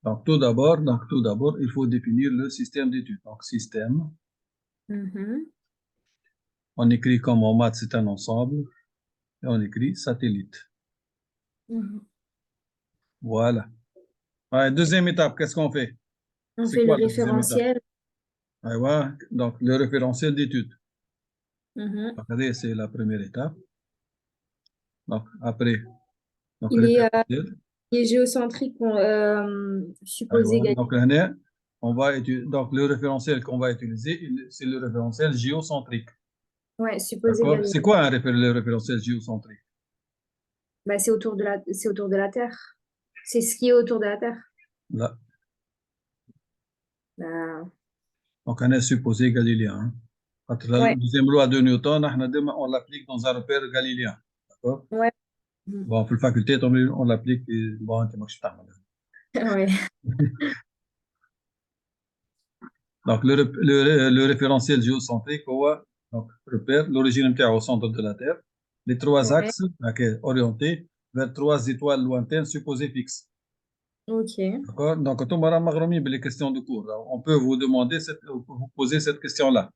Donc, tout d'abord, il faut définir le système d'études. Donc, système, on écrit comme en maths, c'est un ensemble, et on écrit satellite. Voilà. Ouais, deuxième étape, qu'est-ce qu'on fait? On C'est fait le quoi la deuxième étape? référentiel. Ouais, voilà. Donc, le référentiel d'études. Mhm. C'est la première étape. Donc, après, donc, Il est, référentiel. il est géocentrique, Ouais, supposé voilà. gagner. Donc, l'année, on va donc, le référentiel qu'on va utiliser, c'est le référentiel géocentrique. Ouais, supposé D'accord? gagner. C'est quoi le référentiel géocentrique? Bah, c'est autour de la Terre. C'est ce qui est autour de la Terre. Là. Bah, Donc, on est supposé galiléen. Hein. La ouais, deuxième loi de Newton, on l'applique dans un repère galiléen. D'accord? ouais. Mhm. Bon, pour la faculté, on l'applique. Bon, tu Ouais. donc, le référentiel géocentrique, donc, repère l'origine au centre de la Terre. Les trois Ouais. axes orientés vers trois étoiles lointaines supposées fixes. Ok. D'accord? Donc, quand on aura maghromi les questions de cours, on peut vous vous poser cette question-là.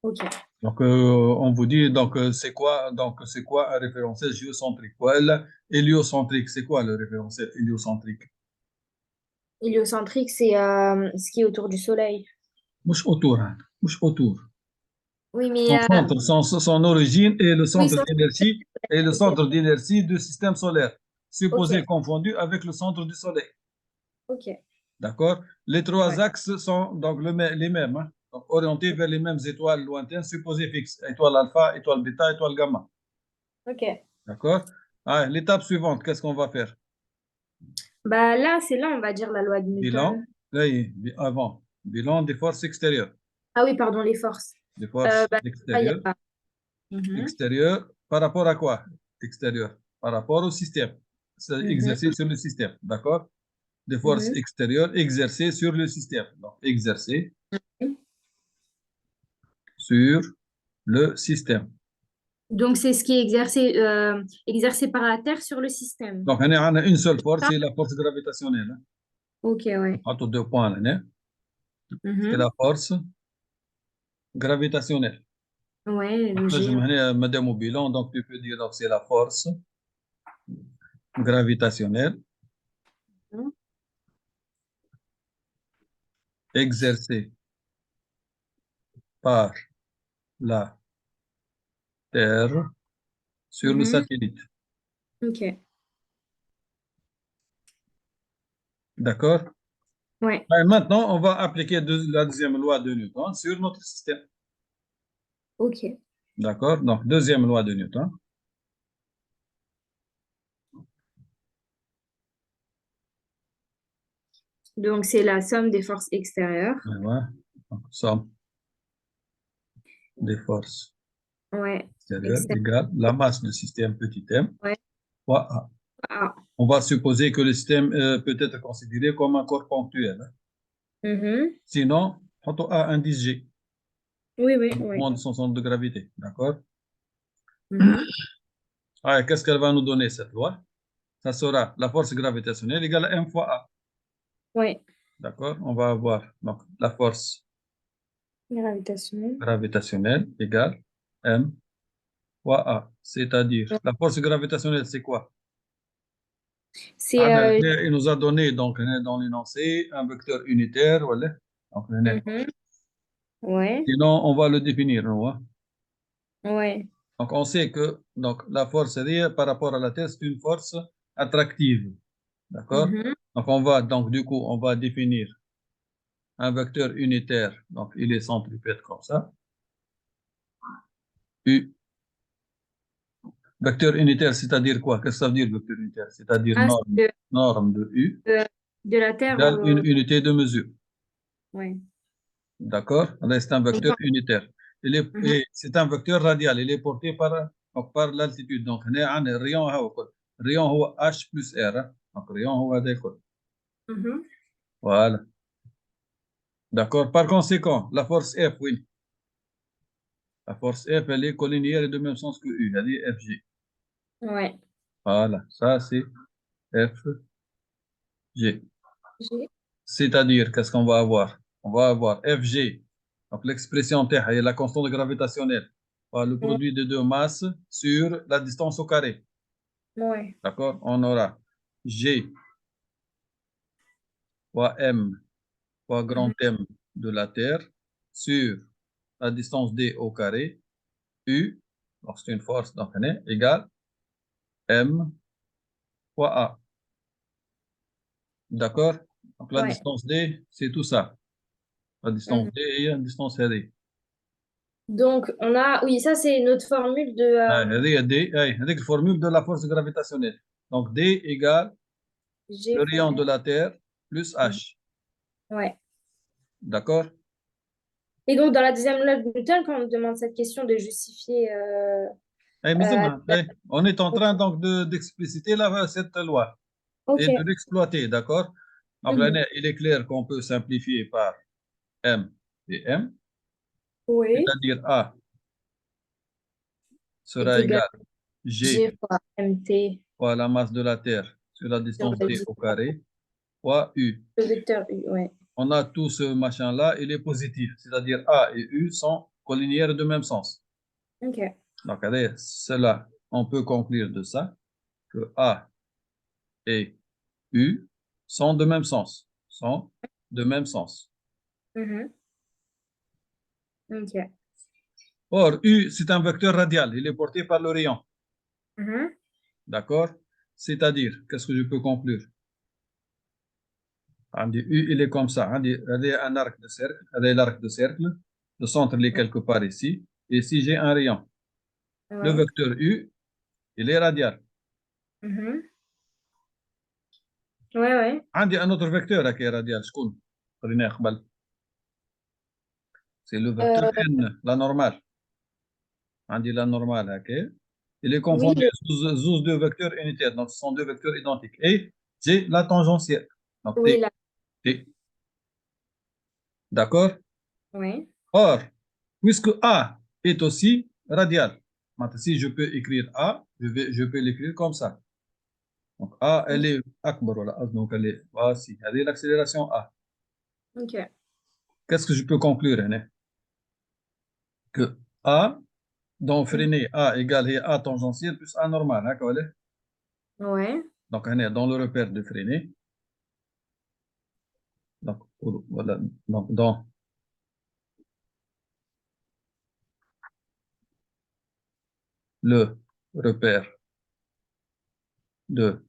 Ok. Donc, on vous dit, c'est quoi un référentiel géocentrique? Voilà, héliocentrique, c'est quoi le référentiel héliocentrique? Héliocentrique, c'est ce qui est autour du Soleil. Mouche autour, hein, mouche autour. Oui, mais Son centre, son origine et le oui, centre d'inertie et le ok. centre d'inertie du système solaire, Ok. supposé confondu avec le centre du Soleil. Ok. D'accord? Les trois Ouais. axes sont donc les mêmes, hein, donc orientés vers les mêmes étoiles lointaines supposées fixes. Étoile alpha, étoile bêta, étoile gamma. Ok. D'accord? Ah, l'étape suivante, qu'est-ce qu'on va faire? Bah là, c'est là, on va dire la loi de Bilan, Newton. là, avant, bilan des forces extérieures. Ah oui, pardon, les forces. Des forces Bah, là, il y extérieures. a. Mhm. Extérieures par rapport à quoi? Extérieures. Par rapport au système. C'est Mhm. exercer sur le système. D'accord? Des forces Mhm. extérieures exercées sur le système. Donc, exercer sur le système. Donc, c'est ce qui est exercé par la Terre sur le système. Donc, on a une seule force, Ça. c'est la force gravitationnelle. Hein. Ok, ouais. Entre deux points, là, hein. C'est la Mhm. force gravitationnelle. Ouais, Donc, le là, je G. me mets madame au bilan, donc tu peux dire que c'est la force gravitationnelle Mhm. exercée par la Terre sur le Mhm. satellite. Ok. D'accord? Ouais. Et maintenant, on va appliquer la deuxième loi de Newton sur notre système. Ok. D'accord? Donc, deuxième loi de Newton. Donc, c'est la somme des forces extérieures. Voilà. Donc, somme des forces Ouais. extérieures Extérieures. égale la masse du système petit m Ouais. fois A. Ah. On va supposer que le système peut être considéré comme un corps ponctuel. Hein. Mhm. Sinon, on a indice G, Oui, oui, le oui. mouvement de son centre de gravité. D'accord? Mhm. Ah, qu'est-ce qu'elle va nous donner, cette loi? Ça sera la force gravitationnelle égale à M fois A. Ouais. D'accord? On va avoir donc, la force Gravitationnelle. gravitationnelle égale M fois A. C'est-à-dire, la force gravitationnelle, c'est quoi? C'est. Ah, il nous a donné donc dans l'énoncé un vecteur unitaire. Voilà. Donc, Mhm. Ouais. sinon, on va le définir. Nous, hein. Ouais. Donc, on sait que donc, la force réelle par rapport à la Terre, c'est une force attractive. D'accord? Mhm. Donc, du coup, on va définir un vecteur unitaire. Donc, il est centripète comme ça. U. Vecteur unitaire, c'est-à-dire quoi? Qu'est-ce que ça veut dire, vecteur unitaire? C'est-à-dire Ah, norme, c'est norme de U de la Terre égale une au. unité de mesure. Ouais. D'accord? Là, c'est un vecteur unitaire. Mhm. C'est un vecteur radial. Il est porté donc, par l'altitude. Donc, on a un rayon. Rayon H plus R. Hein. Donc, rayon هذا الكل. Mhm. Voilà. D'accord? Par conséquent, la force F, oui. La force F, elle est collinéaire et de même sens que U. Elle est FG. Ouais. Voilà. Ça, c'est FG. G. C'est-à-dire, qu'est-ce qu'on va avoir? On va avoir FG, donc l'expression Terre et la constante gravitationnelle, le Ouais. produit des deux masses sur la distance au carré. Ouais. D'accord? On aura G fois M fois grand Mhm. M de la Terre sur la distance D au carré, U, donc c'est une force, donc on est égale M fois A. D'accord? Donc la Ouais. distance D, c'est tout ça. La distance Mhm. D et la distance RD. Donc, on a, oui, ça, c'est notre formule de هذه هي D, هذيك الفورمule de la force gravitationnelle. Donc D égale G le fois rayon M. de la Terre plus Mhm. H. Ouais. D'accord? Et donc, dans la deuxième loi de Newton, quand on nous demande cette question de justifier. Euh, On est en train donc d'expliciter cette loi et de ok. l'exploiter. D'accord? Donc là, Mhm. il est clair qu'on peut simplifier par M et M, Oui. c'est-à-dire A Est sera égal égal à G G fois MT fois la masse de la Terre sur la sur distance le D au distance. carré fois U. Le vecteur U, ouais. On a tout ce machin-là, il est positif, c'est-à-dire A et U sont collinières de même sens. Ok. Donc, allez, cela, on peut conclure de ça que A et U sont de même sens, sont de même sens. Mhm. Ok. Or, U, c'est un vecteur radial, il est porté par le rayon. Mhm. D'accord? C'est-à-dire, qu'est-ce que je peux conclure? On dit U, il est comme ça. On dit, regardez un arc de cercle, regardez l'arc de cercle. Le centre, il est quelque part ici. Et si j'ai un rayon, le Ouais. vecteur U, il est radial. Mhm. Ouais, ouais. عندي un autre vecteur qui est radial شكون قريناه قبل c'est le vecteur Euh, n la normale عندي la normale هكا il est oui, confondu sous deux vecteurs unitaires donc ce sont deux vecteurs identiques et j'ai la tangentielle donc oui, t là. t d'accord. Ouais. Or puisque A est aussi radial maintenant si je peux écrire A je peux l'écrire comme ça donc A elle est أكبر ولا donc elle est voici هذه l'accélération A. Ok. Qu'est-ce que je peux conclure هنا que A donc Mhm. freiné A égale A tangentiel plus A normal hein, كوالي. Ouais. Donc on est dans le repère de freiné donc voilà donc dans le repère de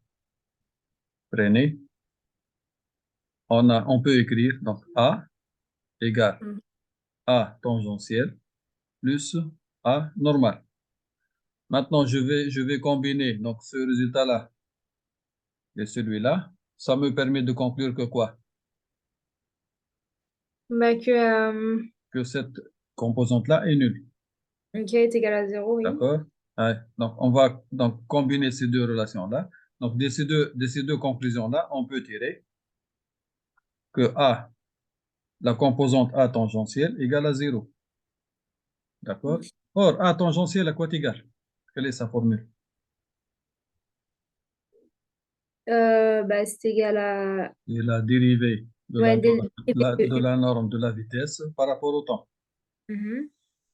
freiné on peut écrire donc A égale Mhm. A tangentiel plus A normal. Maintenant je vais combiner donc ce résultat là et celui-là, ça me permet de conclure que quoi? Bah, que Que cette composante là est nulle. ok est égal à 0, oui. D'accord? Ouais. Donc, on va donc combiner ces deux relations-là. Donc, de ces deux conclusions-là, on peut tirer que A, la composante A tangentielle, égale à 0. D'accord? Ok. Or, A tangentielle à quoi égale? Quelle est sa formule? Bah, c'est égal à. C'est la dérivée de Ouais, de la norme de la vitesse par rapport au temps. Mhm.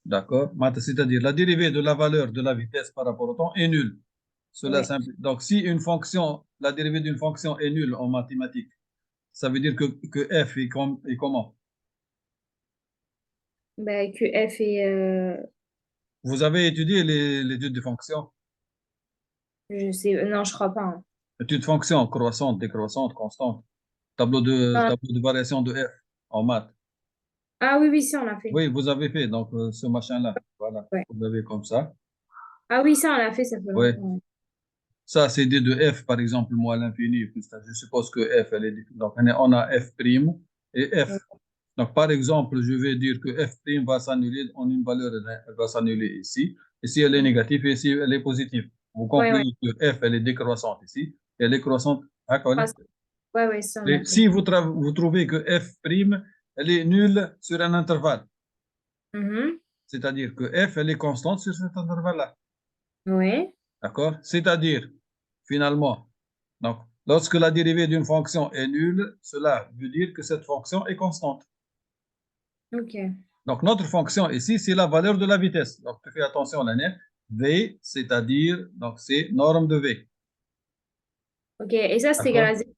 D'accord? C'est-à-dire la dérivée de la valeur de la vitesse par rapport au temps est nulle. Ouais. Donc, si une fonction, la dérivée d'une fonction est nulle en mathématiques, ça veut dire que f est comment? Bah, que F est. Vous avez étudié l'étude de fonctions, Je sais. Non, je crois pas, hein. étude de fonctions, croissante, décroissante, constante, Ah, tableau de variation de f en maths. ah oui, oui, si, on l'a fait. Oui, vous avez fait donc ce machin-là. Voilà, Ouais. vous avez comme ça. Ah oui, ça, on l'a fait, ça fait Oui, longtemps. Ouais. ça c'est d de f par exemple, moi à l'infini. Je suppose que f, elle est donc on a f prime et Ouais. f. Donc par exemple, je vais dire que f prime va s'annuler en une valeur, elle va s'annuler ici. Ici, elle est négative et ici, elle est positive. Vous Ouais, ouais. concluez que f, elle est décroissante ici et elle est croissante. D'accord. Ah, ouais, ouais, ça, on Et l'a si fait. vous trouvez que f prime, elle est nulle sur un intervalle, Mhm. c'est-à-dire que f, elle est constante sur cet intervalle-là. Ouais. D'accord? C'est-à-dire, finalement, donc, Lorsque la dérivée d'une fonction est nulle, cela veut dire que cette fonction est constante. Ok. Donc, notre fonction ici, c'est la valeur de la vitesse. Donc, tu fais attention, l'année. V, c'est-à-dire, donc c'est norme de V. Ok, et ça, c'est égal à 0.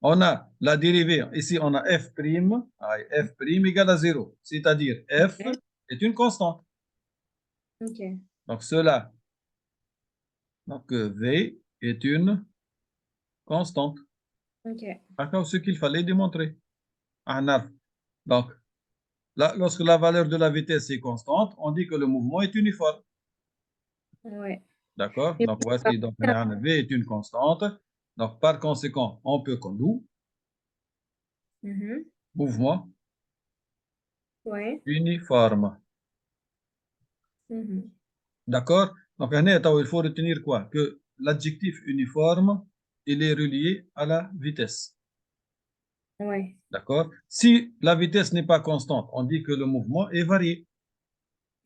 On a la dérivée, ici on a f', f' égale à 0, c'est-à-dire f est une constante. Ok. Donc cela, donc v est une constante. Ok. D'accord, ce qu'il fallait démontrer. Donc, là, lorsque la valeur de la vitesse est constante, on dit que le mouvement est uniforme. Ouais. D'accord? Mais Donc voici, donc v est une constante. Donc par conséquent, on peut conduire mouvement ouais. uniforme. D'accord? Donc, il faut retenir quoi? Que l'adjectif uniforme, il est relié à la vitesse. Ouais. D'accord? Si la vitesse n'est pas constante, on dit que le mouvement est varié.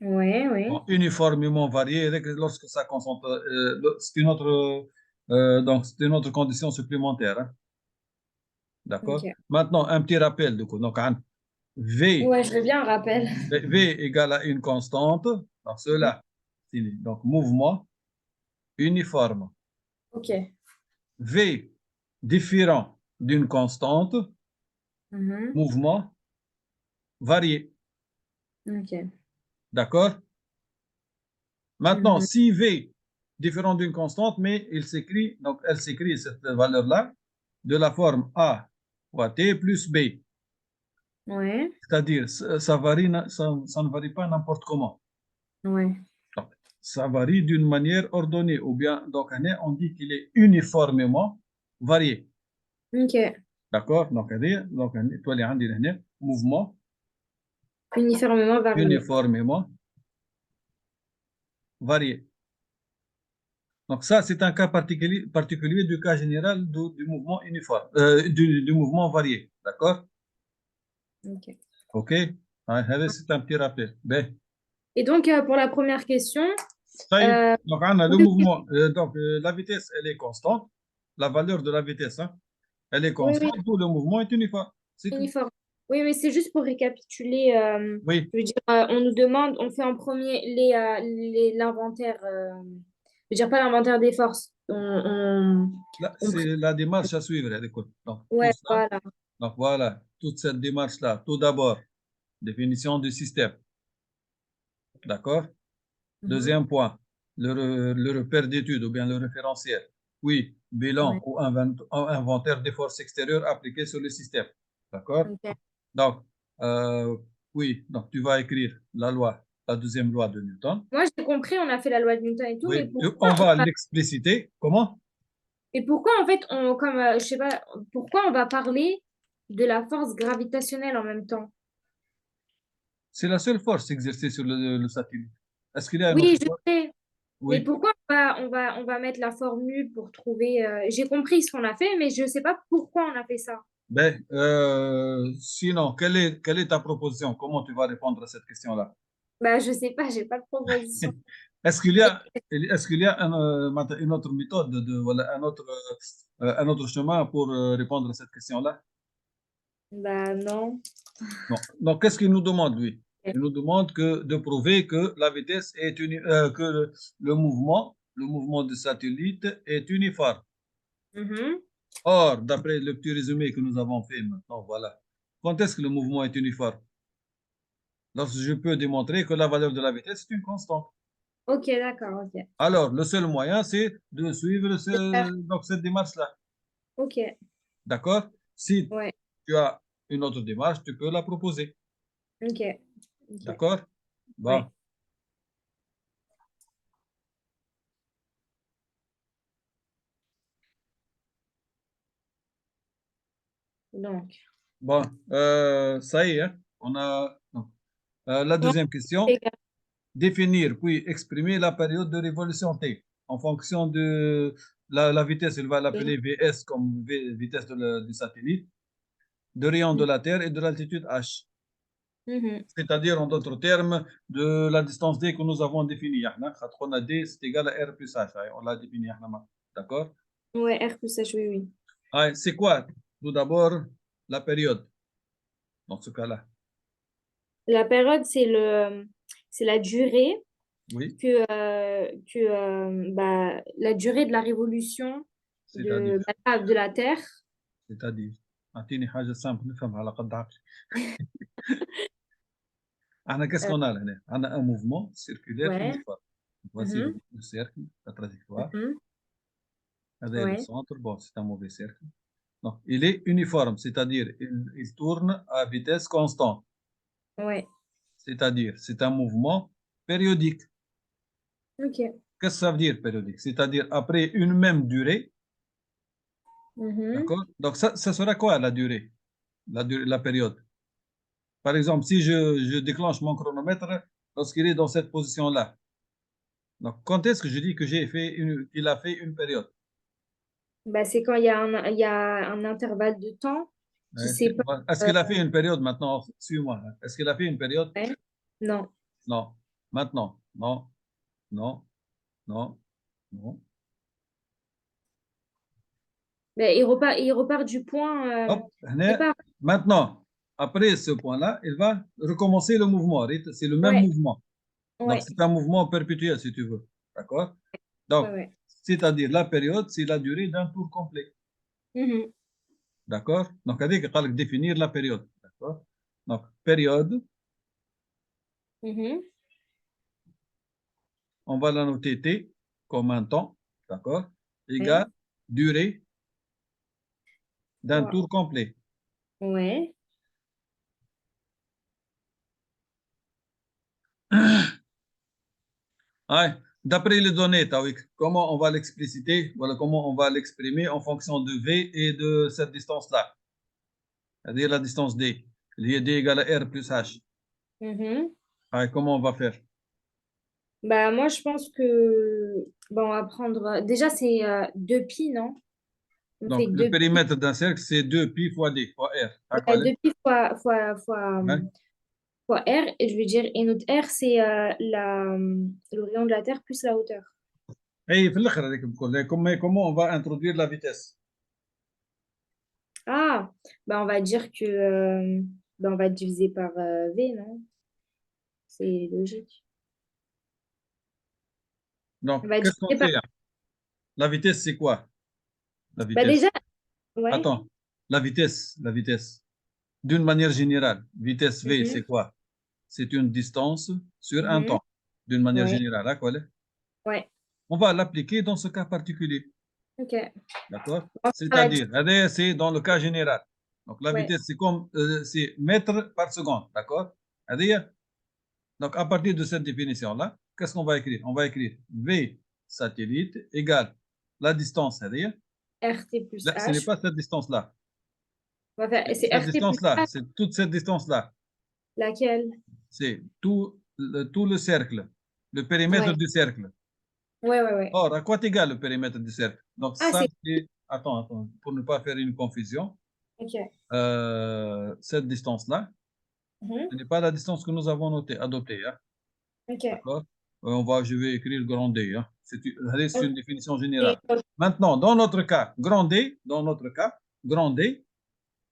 Ouais, ouais. Bon, uniformément varié, lorsque ça concentre, c'est une autre condition supplémentaire. Hein? D'accord? Ok. Maintenant, un petit rappel. Donc, V, Ouais, je veux bien un rappel. V égale à une constante. Donc, cela, donc mouvement uniforme. Ok. V différent d'une constante, mouvement varié. Ok. D'accord? Maintenant, si V différent d'une constante, mais il s'écrit, donc elle s'écrit cette valeur-là de la forme A fois T plus B. Ouais. C'est-à-dire, ça varie, ça ne varie pas n'importe comment. Ouais. Donc, ça varie d'une manière ordonnée, ou bien, donc, on dit qu'il est uniformément varié. Ok. D'accord? Donc, toi, les mouvement Uniformément varié. uniformément varié. Donc ça, c'est un cas particulier du cas général du mouvement uniforme, du mouvement varié. D'accord? Ok. OK? C'est un petit rappel. Ben, Et donc, pour la première question, ça y est. euh, Donc, on a le mouvement. Donc, la vitesse, elle est constante. La valeur de la vitesse, hein, elle est oui, oui, constante. Tout le mouvement est uniforme. C'est tout. uniforme. Oui, mais c'est juste pour récapituler. Oui. Je veux dire, on nous demande, on fait en premier l'inventaire. Je veux dire, pas l'inventaire des forces. Là, On c'est la démarche à suivre. Écoute. Donc, tout ouais, ça. voilà. Donc, voilà. Toute cette démarche-là. Tout d'abord, définition du système. D'accord? Deuxième point, le repère d'étude ou bien le référentiel. Oui, bilan Ouais. ou inventaire des forces extérieures appliquées sur le système. D'accord? Ok. Donc, oui, donc tu vas écrire la loi, la deuxième loi de Newton. Moi, j'ai compris, on a fait la loi de Newton et tout, mais Oui, pourquoi, on va l'expliciter. Comment? et pourquoi en fait, comme, je sais pas, pourquoi on va parler de la force gravitationnelle en même temps? C'est la seule force exercée sur le satellite. Est-ce qu'il y a une autre Oui, je force? sais. Mais Oui. pourquoi on va mettre la formule pour trouver. J'ai compris ce qu'on a fait, mais je ne sais pas pourquoi on a fait ça. Ben, sinon, quelle est ta proposition? Comment tu vas répondre à cette question-là? Bah, je sais pas, j'ai pas de proposition. Est-ce qu'il y Mais, a, est-ce qu'il y a une autre méthode, voilà, un autre chemin pour répondre à cette question-là? bah non. Non. Donc, qu'est-ce qu'il nous demande, lui? Il nous demande de prouver que la vitesse est que le mouvement du satellite est uniforme. Mhm. Or, d'après le petit résumé que nous avons fait maintenant, voilà. Quand est-ce que le mouvement est uniforme? Lorsque je peux démontrer que la valeur de la vitesse est une constante. Ok, d'accord, ok. Alors, le seul moyen, c'est de suivre donc, cette démarche-là. Ok, D'accord? Si ouais, tu as une autre démarche, tu peux la proposer. ok, ok, D'accord? ouais. Bon. Donc, Bon. Ça y est, hein. On a donc, la ouais, deuxième question. c'est égal. Définir puis exprimer la période de révolution T. En fonction de la vitesse, il va l'appeler Vs comme vitesse du satellite, de rayon de la Terre et de l'altitude H. Mhm. C'est-à-dire, en d'autres termes, de la distance D que nous avons définie. D, c'est égal à R plus H. On l'a défini. D'accord? Ouais, R plus H, oui, oui. Ah, c'est quoi, tout d'abord, la période, dans ce cas-là? La période, c'est la durée Oui, la durée de la révolution c'est-à-dire, de la Terre. c'est-à-dire, أعطيني حاجة simple نفهمها على قد عقلي. Qu'est-ce Euh, qu'on a là? On a un mouvement circulaire ouais. uniforme. Voici Mhm, le cercle, la trajectoire. mhm, Regardez le ouais. centre, bon, c'est un mauvais cercle. Donc, il est uniforme, c'est-à-dire il tourne à vitesse constante. Ouais. C'est-à-dire, c'est un mouvement périodique. Ok. Qu'est-ce que ça veut dire périodique? C'est-à-dire après une même durée, Mhm. d'accord? Donc, ça sera quoi la durée? La période? Par exemple, si je déclenche mon chronomètre lorsqu'il est dans cette position-là. Donc, quand est-ce que je dis que qu'il a fait une période? Bah, c'est quand il y a un intervalle de temps qui Ouais, sépare. est-ce euh, qu'il a fait une période maintenant? Suis-moi. Est-ce qu'il a fait une période? ouais. Non. Non. Maintenant? Non. Non. Non. Non. Mais il repart du point Hop. départ. Maintenant, après ce point-là, il va recommencer le mouvement. C'est le même Ouais. mouvement. Donc, Ouais. c'est un mouvement perpétuel, si tu veux. D'accord? Ouais. Donc, Ouais. c'est-à-dire la période, c'est la durée d'un tour complet. Mhm, D'accord? Donc, avec définir la période. D'accord? Donc, période, mhm. on va la noter T comme un temps. D'accord? Ouais. Égale durée d'un Wow. tour complet. Ouais. Ouais. D'après les données, Tawik, comment on va l'expliciter? Voilà comment on va l'exprimer en fonction de V et de cette distance-là. C'est-à-dire la distance D. Il y a D égale à R plus H. Mhm. Ouais, comment on va faire? Bah, moi, je pense que bon, on va prendre. Déjà, c'est 2 pi, non? On fait Donc, le 2 pi. périmètre d'un cercle, c'est 2pi fois D, fois R. Ah, quoi, Ouais, 2 pi ouais. fois r. Et je veux dire, et notre r, c'est le rayon de la Terre plus la hauteur. Et في الآخر هذيك بكل comment on va introduire la vitesse? Ah, bah, on va dire que bah, on va diviser par v, non? C'est logique. On Donc, va qu'est-ce qu'on diviser par. fait là? La vitesse, c'est quoi? La Bah, vitesse. déjà, ouais. Attends, la vitesse. D'une manière générale, vitesse V, Mhm, c'est quoi? C'est une distance sur un mhm, temps, d'une manière ouais, générale. D'accord? ouais. On va l'appliquer dans ce cas particulier. Ok. D'accord? On va C'est-à-dire, regardez, c'est dans le cas général. Donc, la ouais. vitesse, c'est comme, c'est mètres par seconde. D'accord? C'est-à-dire, donc, à partir de cette définition-là, qu'est-ce qu'on va écrire? On va écrire V satellite égale la distance, c'est-à-dire, RT plus ce n'est H. pas cette distance-là. On va faire. C'est Cette RT plus distance-là, H. c'est toute cette distance-là. Laquelle? C'est tout le cercle, le périmètre Ouais. du cercle. Ouais, ouais, ouais. Or, à quoi est égal le périmètre du cercle? Donc, Ah, ça, c'est. c'est. Attends, pour ne pas faire une confusion, Ok. cette distance-là, Mhm, ce n'est pas la distance que nous avons adoptée. Hein, ok. d'accord? Je vais écrire grand D. Hein. C'est Ok. une définition Et- générale. Maintenant, dans notre cas, grand D,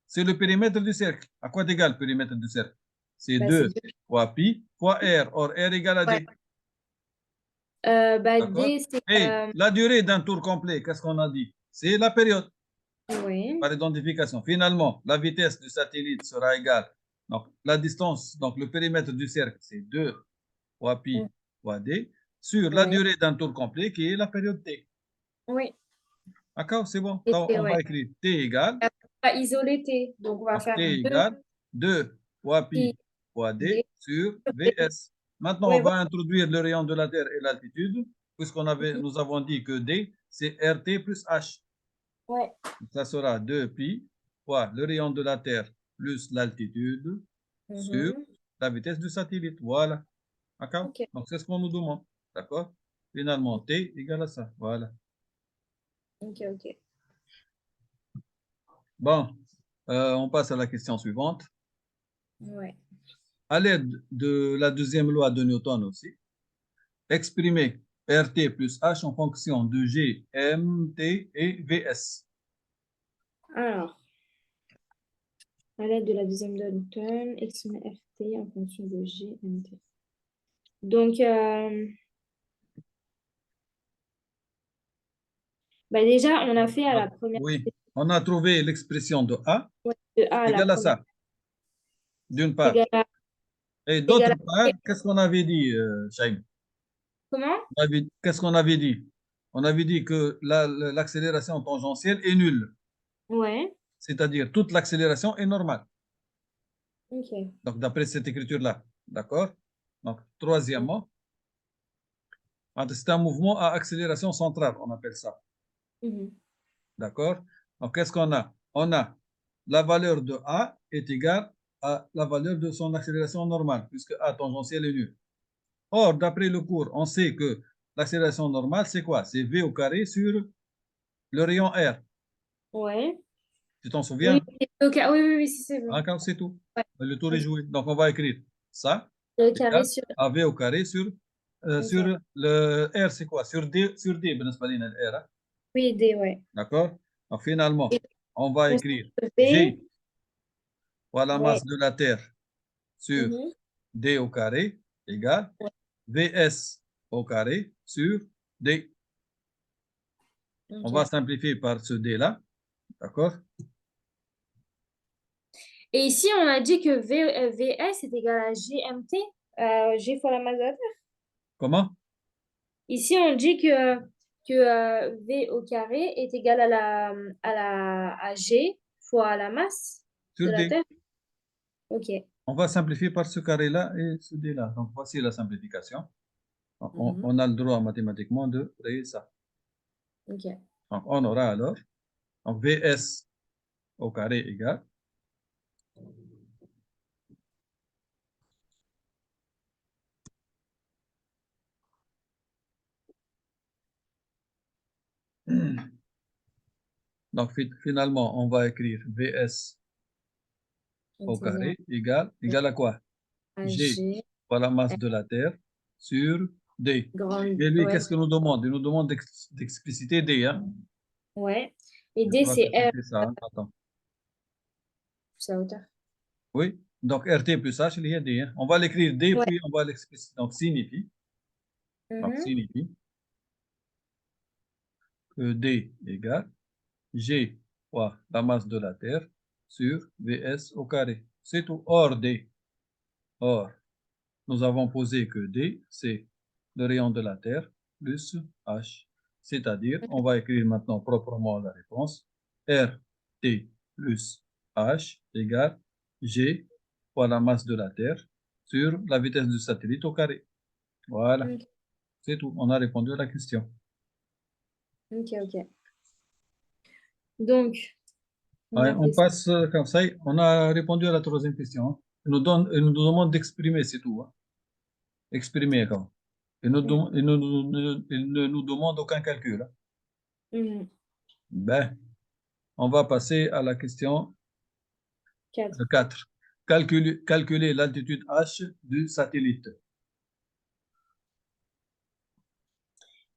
c'est le périmètre du cercle. À quoi est égal le périmètre du cercle? C'est bah, c'est 2 deux. fois pi fois R. Or, R égale à Ouais. D. Bah, D'accord? D, c'est. Et la durée d'un tour complet, qu'est-ce qu'on a dit? C'est la période Ouais. par identification. Finalement, la vitesse du satellite sera égale. Donc, la distance, donc le périmètre du cercle, c'est 2 fois Mm, pi fois d sur la ouais. durée d'un tour complet qui est la période t. Oui. D'accord? C'est bon. Et Donc, on ouais. va écrire t égale, On va isoler T. Donc, on va donc t faire 2 égale 2 fois pi pi fois d D sur sur D. vs. Maintenant, on Ouais, va voilà. introduire le rayon de la Terre et l'altitude, Mhm, nous avons dit que d, c'est rt plus h. ouais. Ça sera 2 pi fois le rayon de la Terre plus l'altitude sur Mhm, la vitesse du satellite. Voilà. D'accord? ok. Donc, c'est ce qu'on nous demande. D'accord? Finalement, T égale à ça. Voilà. Ok, ok. Bon, on passe à la question suivante. Ouais. À l'aide de la deuxième loi de Newton aussi, exprimer RT plus H en fonction de G, M, T et Vs. Alors, à l'aide de la deuxième de Newton, exprimer RT en fonction de GMT. Donc, bah déjà, on a fait à la première. Oui, on a trouvé l'expression de A De A à la égale à première. ça, d'une part. Égal à, Et égal d'autre à- part, qu'est-ce qu'on avait dit, Chaim? Comment? Qu'est-ce qu'on avait dit? On avait dit que l'accélération tangentielle est nulle, Ouais. c'est-à-dire toute l'accélération est normale. Ok. Donc, d'après cette écriture-là, d'accord? Donc, troisièmement, c'est un mouvement à accélération centrale, on appelle ça, Mhm. d'accord? Donc, qu'est-ce qu'on a? On a la valeur de A est égale à la valeur de son accélération normale, puisque A tangentielle est nulle. Or, d'après le cours, on sait que l'accélération normale, c'est quoi? C'est V au carré sur le rayon R. Ouais. Tu t'en Oui, souviens? ok. Oui, oui, oui, si, c'est bon. D'accord, c'est tout. Ouais. Le tour est Ok. joué. Donc, on va écrire ça Le carré égale sur. à V au carré sur Ok. le R, c'est quoi? Sur D, بالنسبة لنا ال R, hein. Oui, D, ouais. D'accord? Donc, finalement, Et on va constante écrire V, G fois la ouais. masse de la Terre sur Mhm. D au carré égale Ouais. Vs au carré sur D. On va Ok. simplifier par ce D-là. D'accord? Et ici, on a dit que VS est égal à GMT, G fois la masse de la Terre. Comment? Ici, on dit que V au carré est égal à G fois la masse de Sur la D. Terre. Ok. On va simplifier par ce carré-là et ce D-là. Donc, voici la simplification. Mhm. On a le droit mathématiquement de créer ça. Ok. Donc, on aura alors donc Vs au carré égale donc finalement on va écrire Vs au Est égal carré égale à quoi? à G G, fois la masse de la Terre sur D. grande. Et lui, Ouais. qu'est-ce qu'il nous demande? Il nous demande d'expliciter D. Hein? Ouais. Et Je D, crois que c'est R, c'était ça. Hein. Attends. sa hauteur. Oui, donc RT plus H, il y a D. Hein. On va l'écrire D, Ouais. puis on va l'expliciter. Donc Mhm. signifie que D égale G fois la masse de la Terre sur Vs au carré. C'est tout. Or, nous avons posé que D, c'est le rayon de la Terre plus H. C'est-à-dire, on va écrire maintenant proprement la réponse. RT plus H égale G fois la masse de la Terre sur la vitesse du satellite au carré. Voilà, Ok, c'est tout. On a répondu à la question. ok. Ok. Donc, on Ouais, a on fait ça. passe comme ça. On a répondu à la troisième question. Hein. Il nous demande d'exprimer, c'est tout. Hein. Exprimer quand. Il ne nous demande aucun calcul. Hein. Mhm. Ben, on va passer à la question 4. 4. Calculer l'altitude H du satellite.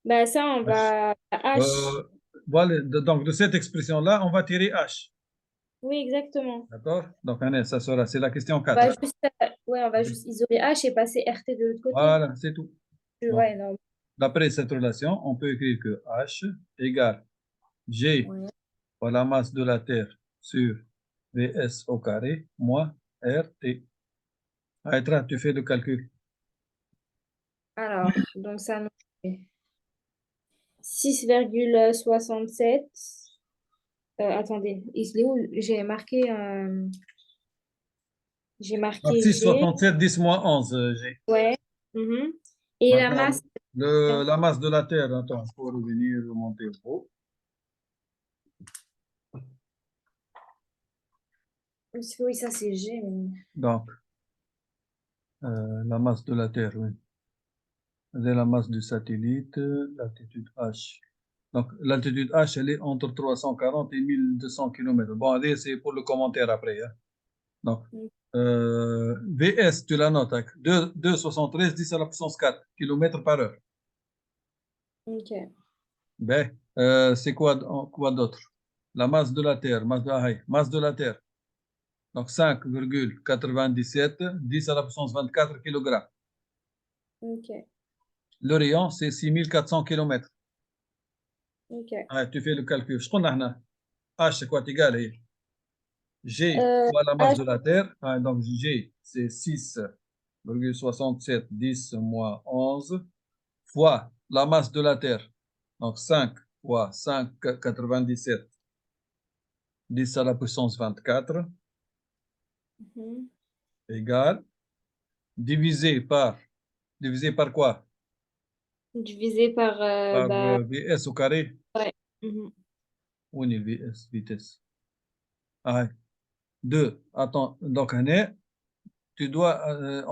Bah, ça, on H. va à H. Voilà, donc de cette expression-là, on va tirer H. Oui, exactement. D'accord? Donc, Annès, ça sera, c'est la question On 4. va Hein. juste, ouais, on va juste isoler H et passer RT de l'autre côté. Voilà, c'est tout. Donc, Ouais, non. d'après cette relation, on peut écrire que H égale G Ouais. fois la masse de la Terre sur Vs au carré moins RT. Aïtra, tu fais le calcul. Alors, donc ça nous fait 6,67. Attendez, il est où? J'ai Donc, marqué G. 6,67, 10 moins 11, G. Ouais. Mhm. Et la Maintenant, masse, la masse de la Terre, attends, il faut revenir, remonter au haut. oui, ça c'est G. Donc, la masse de la Terre, oui. C'est la masse du satellite, l'altitude H. Donc, l'altitude H, elle est entre 340 et 1200 km. Bon, allez, c'est pour le commentaire après. Hein. Donc, VS, tu la notes avec 2,73, 10 à la puissance 4 km par heure. Ok. Ben, c'est quoi d'autre? la masse de la Terre, masse de la Terre. Donc 5,97, 10 à la puissance 24 kg. Ok. Le rayon, c'est 6400 km. Ok. Tu fais le calcul. Je connais H, c'est quoi égal? G Euh, fois la masse H, de la Terre. Donc G, c'est 6,67, 10 moins 11, fois la masse de la Terre. Donc 5 fois 5,97, 10 à la puissance 24, mhm. égale, divisé par quoi? Divisé par, Par bah, VS au carré. ouais. Mhm. Où est VS, vitesse? 2. Attends, donc, on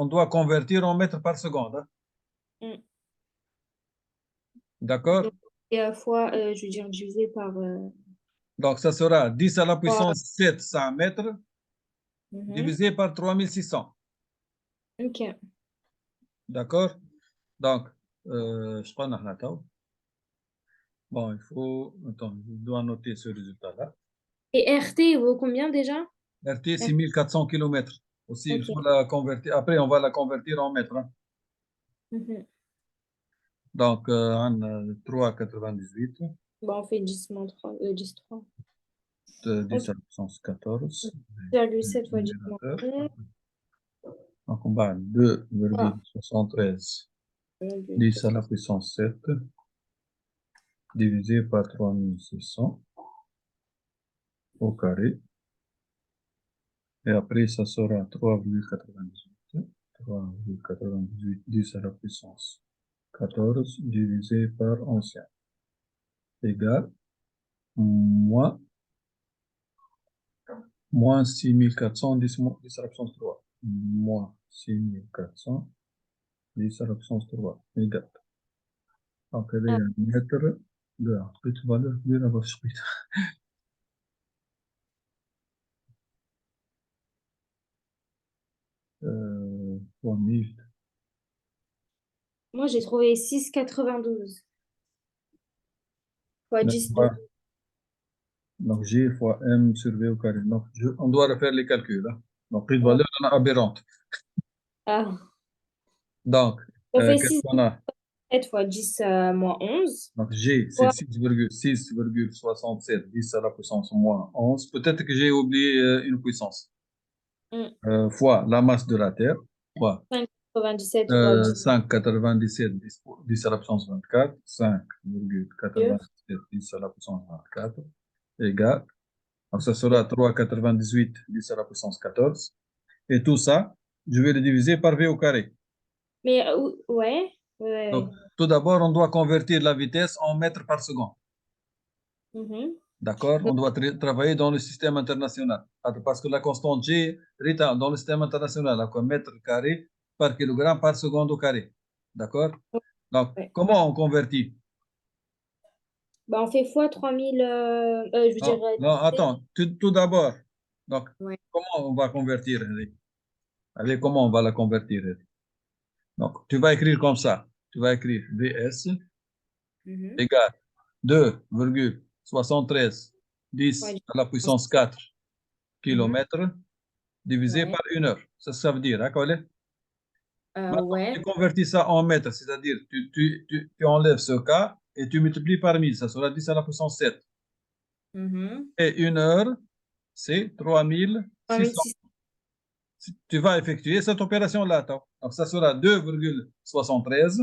doit convertir en mètres par seconde. Hein. Mm. D'accord? Donc, et à fois, je veux dire, divisé par Donc, ça sera 10 à la 3. puissance 700 mètres Mhm. divisé par 3600. Ok. D'accord? Donc, je prends la table. Bon, il faut. Attends, je dois noter ce résultat-là. Et RT, il vaut combien déjà? RT, R- 6400 km. Aussi, il faut Ok. la convertir. Après, on va la convertir en mètres. Hein. Mhm. Donc, 3,98. Bon, on fait 10 moins 3, 10 3. 10 Ok. à la puissance 14. 0,7 fois 10 moins Numérateur. 11. Donc, on va 2,73 10 à la puissance 7 divisé par 3600 au carré. Et après, ça sera 3,98 10 à la puissance 14 divisé par ancien égale moins 6400 10 à la puissance 3. Moins 6400 10 à la puissance 3 égale. Donc, elle est Ah, un mètre de petite valeur de la vache. 3000. moi, j'ai trouvé 6,92 fois 10 2. Donc, G fois M sur V au carré. Donc, on doit refaire les calculs. Hein. Donc, prix de Ouais. valeur aberrante. Ah. Donc, Ça fait qu'est-ce 6 qu'on a? 7 fois 10 moins 11. Donc, G, c'est Fois, 6,67, 10 à la puissance moins 11. Peut-être que j'ai oublié une puissance. mm, Fois la masse de la Terre, fois 5,97 fois 10 5,97, 10 à la puissance 24, deux. 5,97, 10 à la puissance 24, égale. Donc, ça sera 3,98, 10 à la puissance 14. Et tout ça, je vais le diviser par V au carré. Mais ouais, ouais, Donc, ouais. tout d'abord, on doit convertir la vitesse en mètres par seconde. Mhm. D'accord? On doit travailler dans le système international. Parce que la constante G, Rita, dans le système international, là, quoi, mètre carré par kilogramme par seconde au carré. D'accord? Donc, Ouais. comment on convertit? Bah, on fait fois 3000, je veux dire, Non, non, attends, tout d'abord. Donc, ouais. comment on va convertir, Henri? Allez, comment on va la convertir, Henri? Donc, tu vas écrire comme ça. Tu vas écrire VS Mhm. égale 2,73 Fois 10 10 à la puissance 4 Mhm. km divisé Ouais. par 1 heure. Ça veut dire, hein, Colin? Maintenant, Ouais. tu convertis ça en mètres, c'est-à-dire tu enlèves ce cas et tu multiplies par 1000, ça sera 10 à la puissance 7. Mhm. Et 1 heure, c'est 3600. 3600 Tu vas effectuer cette opération-là. Donc, ça sera 2,73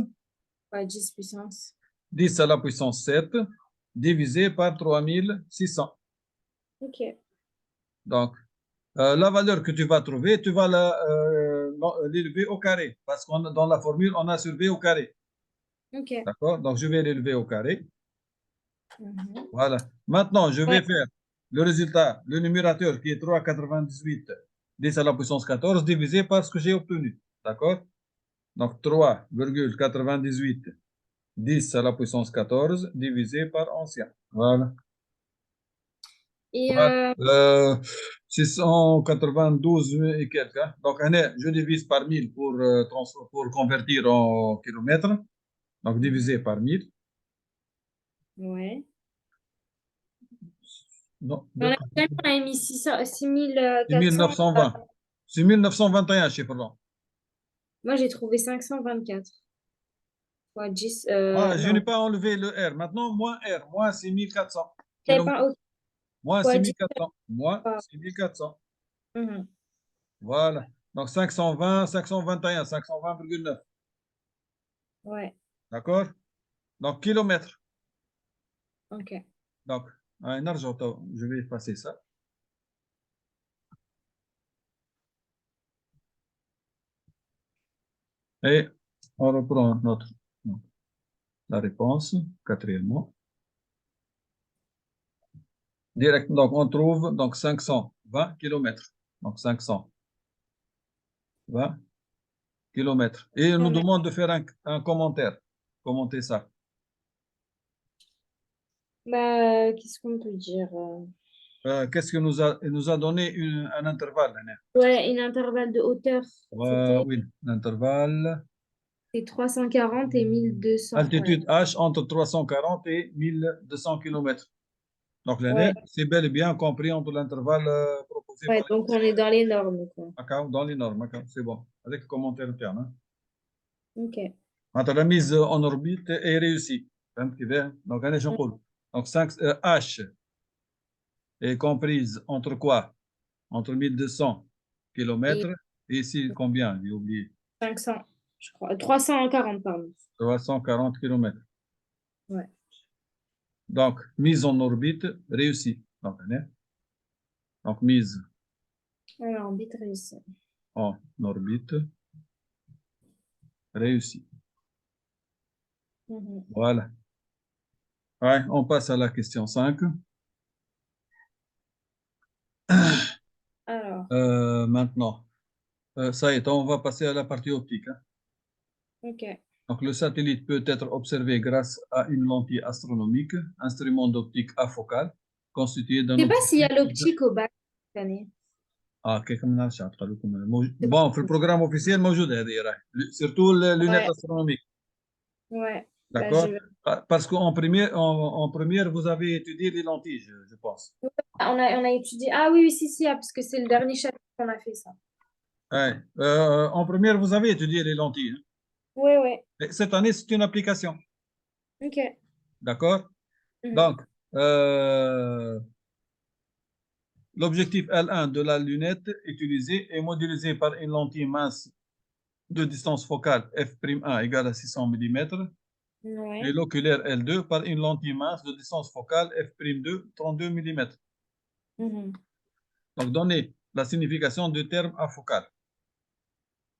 fois 10 puissance. 10 à la puissance 7 divisé par 3600. Ok. Donc, la valeur que tu vas trouver, tu vas l'élever au carré. Parce que dans la formule, on a sur V au carré. Ok. D'accord? Donc, je vais l'élever au carré. Mhm. Voilà. Maintenant, je Ouais. vais faire le résultat, le numérateur qui est 3,98 10 à la puissance 14 divisé par ce que j'ai obtenu. D'accord? Donc, 3,98 10 à la puissance 14 divisé par ancien. Voilà. Et Voilà. 692 et quelques. Hein. Donc, année, je divise par 1000 pour convertir en kilomètres. Donc, mhm. divisé par 1000. Ouais. Non, On a, d'accord. on a mis 6400. 6920. 6921, chiffre là. Moi, j'ai trouvé 524 fois 10. Ah, je n'ai Non, pas enlevé le R. Maintenant, moins R. Moins 6400 j'avais kilomètres. pas OK, Moins fois 10. 6400. Moins Pas. 6400. Mhm. Voilà. Donc 520, 521, 520,9. Ouais, D'accord? Donc kilomètres. OK. Donc, un argent, je vais effacer ça. Et on reprend la réponse, quatrièmement. Direct, donc on trouve donc 520 kilomètres. Donc 520 kilomètres. Et il nous demande de faire un commentaire. Commenter ça. Bah, qu'est-ce qu'on peut dire? Qu'est-ce que il nous a donné un intervalle, hein. Ouais, une intervalle de hauteur. Oui, l'intervalle. C'est 340 et 1200. Ouais. Altitude H entre 340 et 1200 kilomètres. Donc l'année, Ouais, c'est bel et bien compris entre l'intervalle proposé ouais, par donc on est dans les normes, quoi. dans les normes. C'est bon. Avec le commentaire interne. Hein. OK. Entre la mise en orbite est réussie. فهمت كيفاه؟ Donc, أنا شو نقول؟ Donc, 5, H est comprise entre quoi? Entre 1200 Et km et ici, combien? J'ai oublié. 500, je crois. 340, pardon. 340 km. Ouais. Donc, mise en orbite réussie. Donc, mise Alors, bit réussi. en orbite réussie. Mhm. Voilà. Ouais, on passe à la question 5. Alors, Maintenant, ça y est, on va passer à la partie optique. Hein. OK. Donc, le satellite peut être observé grâce à une lentille astronomique, instrument d'optique afocale, constitué d'un Je sais pas s'il y a objectif. l'optique au bac cette année. كيف ما نعرفش عاد قالوا لكم بون في البروغرام اوفيسيال موجوده هذه راهي سيرتو لونيت Ouais, astronomique. ouais. Bah, je D'accord? vais. Parce qu'en première, en première, vous avez étudié les lentilles, je pense. On a étudié. Ah oui, oui, si, si, ah, parce que c'est le dernier chapitre qu'on a fait ça. Ouais. En première, vous avez étudié les lentilles. Hein. Ouais, ouais. Et cette année, c'est une application. OK. D'accord? Mhm. Donc, l'objectif L1 de la lunette utilisée est modélisé par une lentille mince de distance focale f'1 égale à 600 mm et Ouais. l'oculaire L2 par une lentille mince de distance focale f'2 32 mm. Mhm. Donc, donnez la signification du terme afocal.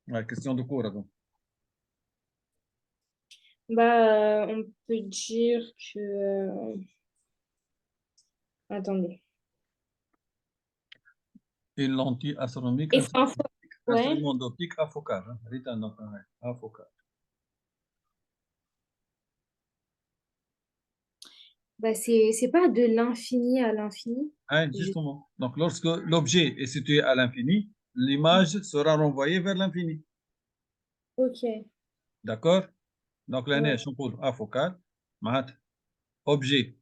Ouais, question de cours. Donc. Bah, on peut dire que. Attendez. Une lentille astronomique, Et c'est un faux. Ouais. instrument d'optique afocal. Hein. Return, donc, ouais, afocal. Bah, c'est pas de l'infini à l'infini. Hein, Je- justement. Donc, lorsque l'objet est situé à l'infini, l'image sera renvoyée vers l'infini. OK. D'accord? Donc, l'année, Ouais. je نقول afocal, معناتها objet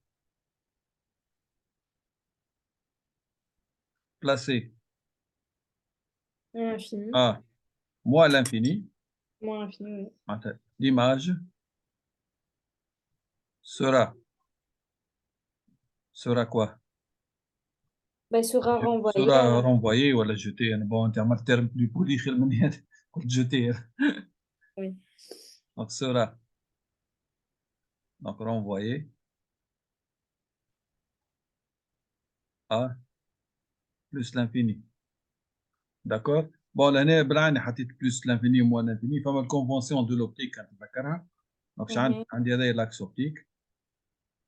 placé Infini. à moins l'infini, Moins infini, oui. l'image sera quoi? Bah, sera renvoyé à Sera l'infini. renvoyée ou jetée. Bon, en termes terme du poli, jeter. Oui. Donc, sera donc, renvoyée à plus l'infini. D'accord? Bon, l'année, Brian a dit plus l'infini ou moins l'infini. Fama convention de l'optique, hein, d'accord? Donc, Mhm. on dirait l'axe optique,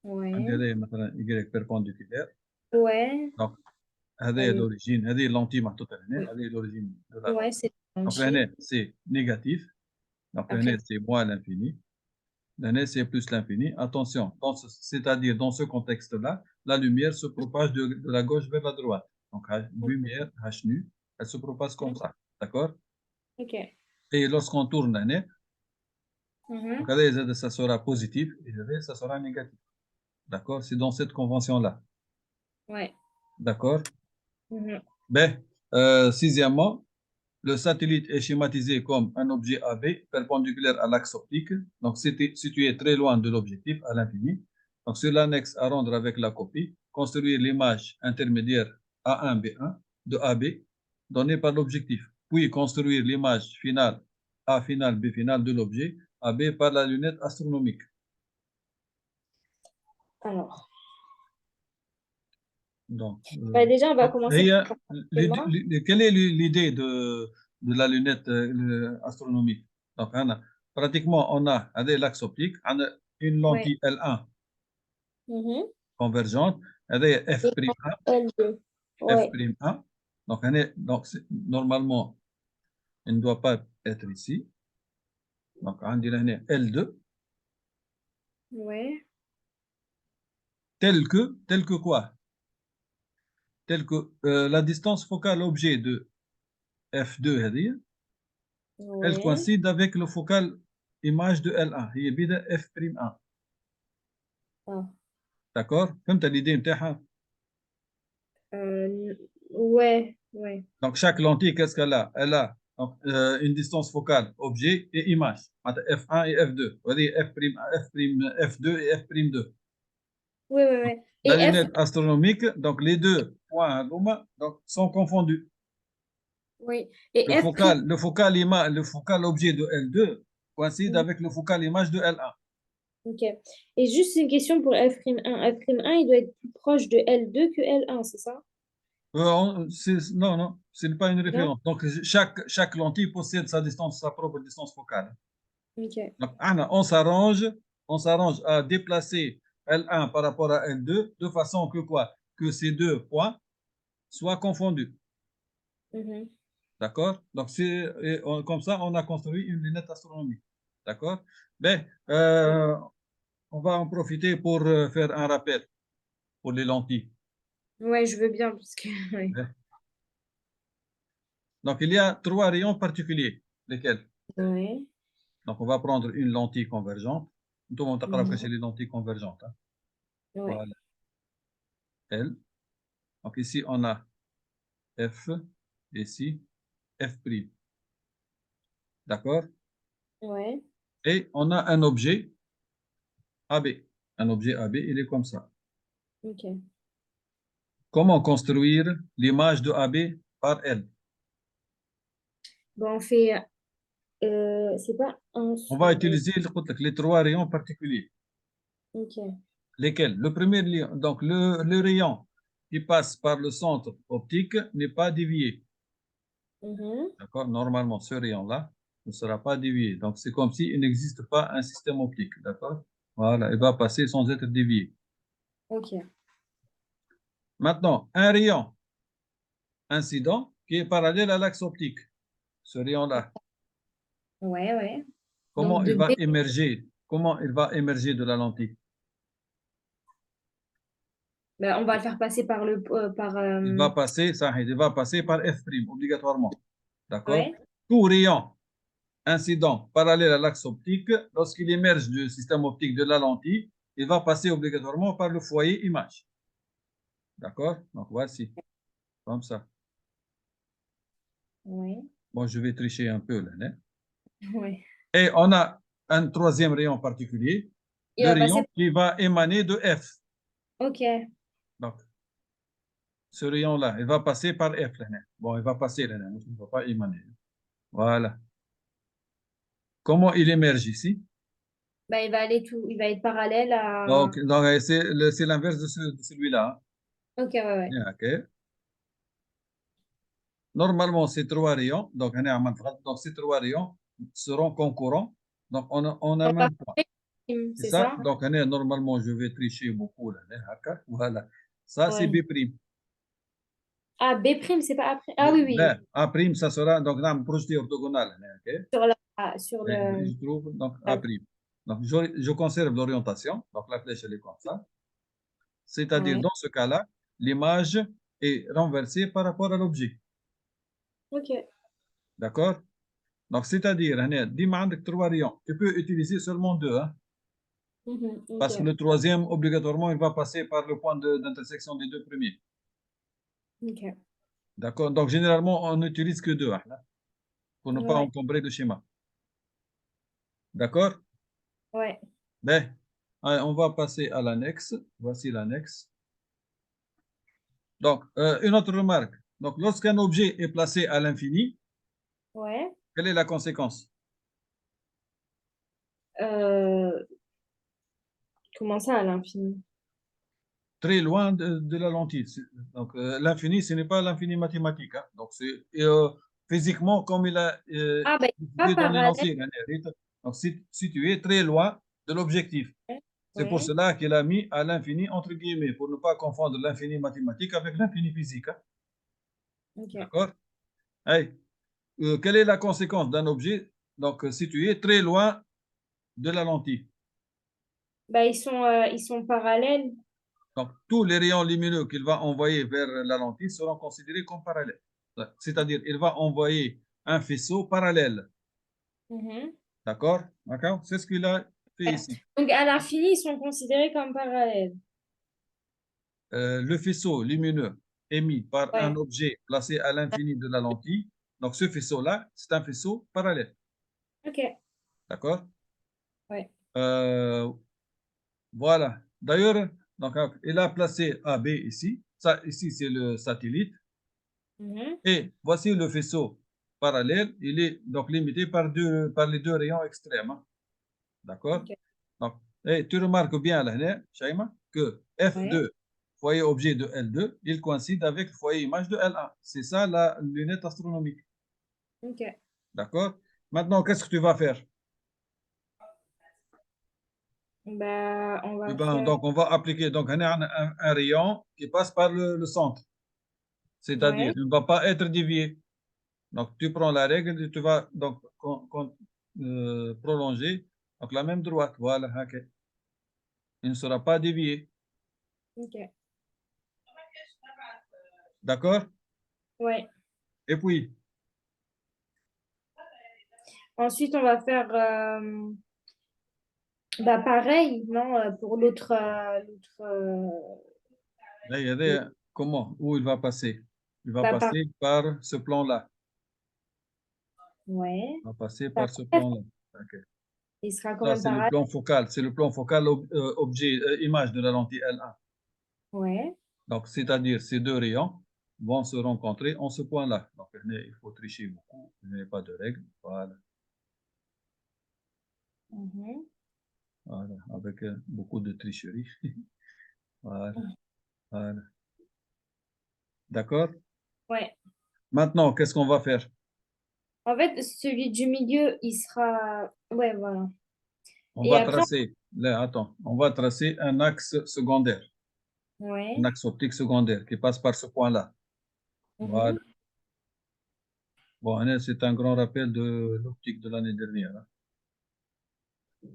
on Ouais. dirait مثلا Y perpendiculaire. Ouais. Donc, هذه Allez. l'origine, هذه lentille محطوطة هنا, Oui. هذه l'origine de la Ouais, lentille. c'est Donc, tranché. l'année, c'est négatif. Donc, l'année, Après, c'est moins l'infini. L'année, c'est plus l'infini. Attention, c'est-à-dire dans ce contexte-là, la lumière se propage de la gauche vers la droite. Donc, lumière, H nu, elle se propage comme ça. D'accord? OK. Et lorsqu'on tourne l'année, Mhm. donc, ça sera positif et ça sera négatif. D'accord? C'est dans cette convention-là. Ouais. D'accord. Mhm. Ben, sixièmement, le satellite est schématisé comme un objet AB perpendiculaire à l'axe optique, donc situé très loin de l'objectif, à l'infini. Donc, sur l'annexe à rendre avec la copie, construire l'image intermédiaire A1-B1 de AB donnée par l'objectif, puis construire l'image finale A finale B finale de l'objet AB par la lunette astronomique. Alors, Donc, bah, déjà, on va donc, commencer par schéma. quelle est l'idée de la lunette astronomique? Donc, pratiquement, on a l'axe optique, on a une Ouais. lentille L1 Mhm. convergente, Et F'1, L2. Ouais. F'1. Donc, normalement, elle ne doit pas être ici. Donc, on dirait L2, Ouais. tel que quoi? Tel que la distance focale objet de F2, elle Ouais. coïncide avec le focal image de L1 هي بدا F'1. Ah. D'accord? فهمت l'idée نتاعها؟ Ouais. Ouais. Donc chaque lentille qu'est-ce qu'elle a? Elle a donc, une distance focale objet et image entre F1 et F2. Vous voyez F'2 et F'2. Ouais, ouais, ouais. La Et F, lunette astronomique, donc les deux points donc, sont confondus. oui. Et F prime. Le focal objet de L2 coïncide Mhm. avec le focal image de L1. Ok. Et juste une question pour F prime 1. F prime 1, il doit être plus proche de L2 que L1, c'est ça? Non, non, ce n'est pas une Non? référence. Donc, chaque lentille possède sa propre distance focale. Ok. Donc, on s'arrange à déplacer L1 par rapport à L2 de façon que quoi? Que ces deux points soient confondus. Mhm. D'accord? Donc, comme ça, on a construit une lunette astronomique. D'accord? Mais, on va en profiter pour faire un rappel pour les lentilles. Ouais, je veux bien, parce que. Ouais. Donc, il y a trois rayons particuliers. Lesquels? Ouais. Donc, on va prendre une lentille convergente. Tout le monde a Mhm. les lentilles convergentes, hein. Ouais. Voilà, L. Donc, ici, on a F. Ici, F'. D'accord? Ouais. Et on a un objet AB. Un objet AB, il est comme ça. Ok. Comment construire l'image de AB par L? Bon, on fait. C'est pas un On va sur. utiliser les trois rayons particuliers. Ok. Lesquels? Le premier rayon, donc le rayon qui passe par le centre optique n'est pas dévié. Mhm. D'accord? Normalement, ce rayon-là ne sera pas dévié. Donc, c'est comme s'il n'existe pas un système optique. D'accord? Voilà, il va passer sans être dévié. Ok. Maintenant, un rayon incident qui est parallèle à l'axe optique. Ce rayon-là, Ouais, ouais. Donc, comment de il va B. émerger? Comment il va émerger de la lentille? Ben, on va le faire passer par le. Il va passer par F', obligatoirement. D'accord? Ouais. Tout rayon incident parallèle à l'axe optique, lorsqu'il émerge du système optique de la lentille, il va passer obligatoirement par le foyer image. D'accord? Donc voici, comme ça. Ouais. Bon, je vais tricher un peu là, hein. Ouais. Et on a un troisième rayon particulier, Il le va passer. rayon qui va émaner de F. Ok. Donc, ce rayon-là, il va passer par F là, hein. Bon, il va passer là, hein. Il ne va pas émaner. Voilà. Comment il émerge ici? Ben, il va aller tout. Il va être parallèle à. Donc c'est l'inverse de celui-là, Ok, ouais, ouais. hein. OK. Normalement, ces trois rayons, donc ces trois rayons seront concurrents. Donc, on a On un va même point. faire C'est c'est ça? ça? Donc, normalement, je vais tricher beaucoup là, hein. Voilà. Ça, c'est Ouais. B'. Ah, B prime, c'est pas après. Ah oui, oui. Ben, A', ça sera donc un projeté orthogonal, hein, OK? Sur Et le. je trouve donc A'. Ah, Donc, je conserve l'orientation. Donc, la flèche, elle est comme ça. C'est-à-dire, ouais. dans ce cas-là, l'image est renversée par rapport à l'objet. Ok. D'accord? Donc, c'est-à-dire, ديما عندك trois rayons. Tu peux utiliser seulement deux, hein, Mhm, parce que ok. le troisième, obligatoirement, il va passer par le point d'intersection des deux premiers. Ok. D'accord? Donc, généralement, on n'utilise que deux, hein, pour ne pas Ouais. encombrer le schéma. D'accord? Ouais. Ben, allez, on va passer à l'annexe. Voici l'annexe. Donc, une autre remarque. Donc, lorsqu'un objet est placé à l'infini, Ouais. quelle est la conséquence? Euh, comment ça à l'infini? Très loin de la lentille. Donc, l'infini, ce n'est pas l'infini mathématique, hein. Donc, c'est physiquement, comme il a Ah, bah, il n'est pas étudié dans parallèle. l'énoncé. Donc, si tu es très loin de l'objectif. C'est pour Ouais. cela qu'il a mis à l'infini entre guillemets, pour ne pas confondre l'infini mathématique avec l'infini physique, hein. Ok. D'accord? Hey, quelle est la conséquence d'un objet donc situé très loin de la lentille? Bah, ils sont parallèles. Donc, tous les rayons lumineux qu'il va envoyer vers la lentille seront considérés comme parallèles. C'est-à-dire, il va envoyer un faisceau parallèle. Mhm. D'accord? D'accord? C'est ce qu'il a fait Ouais. ici. Donc, à l'infini, ils sont considérés comme parallèles. Le faisceau lumineux émis par un Ouais. objet placé à l'infini de la lentille, donc ce faisceau-là, c'est un faisceau parallèle. Ok. D'accord? Ouais. Euh, voilà. D'ailleurs, donc, il a placé AB ici. Ça, ici, c'est le satellite. Mhm. Et voici le faisceau parallèle. Il est donc limité par les deux rayons extrêmes, hein. D'accord? Ok. Donc, et tu remarques bien là, Shaima, que Ouais. F2, foyer objet de L2, il coïncide avec le foyer image de L1. C'est ça la lunette astronomique. Ok. D'accord? Maintenant, qu'est-ce que tu vas faire? Bah, on Eh va ben, faire. donc, on va appliquer donc, un rayon qui passe par le centre. C'est-à-dire, Ouais. il ne va pas être dévié. Donc, tu prends la règle et tu vas donc prolonger donc, la même droite. Voilà, ok. Il ne sera pas dévié. Ok. D'accord? Ouais. Et puis, Ensuite, on va faire bah, pareil, non, pour l'autre. là, il y avait comment? Où il va passer? Il va Bah, passer par ce plan-là. ouais. Il va passer par ce Pareil, plan-là. Ok. il sera quand Ça, même c'est le pareil. plan focal. C'est le plan focal objet, image de la lentille L1. Ouais. Donc, c'est-à-dire ces deux rayons vont se rencontrer en ce point-là. Donc, il faut tricher beaucoup. Il n'y a pas de règle. Voilà. Mhm. Voilà. Avec beaucoup de tricherie. Voilà. Voilà. D'accord? Ouais. Maintenant, qu'est-ce qu'on va faire? En fait, celui du milieu, il sera. Ouais, voilà. On Et va après, tracer, là, attends, on va tracer un axe secondaire, un ouais. axe optique secondaire qui passe par ce point-là. Voilà. Mhm. Bon, c'est un grand rappel de l'optique de l'année dernière, hein.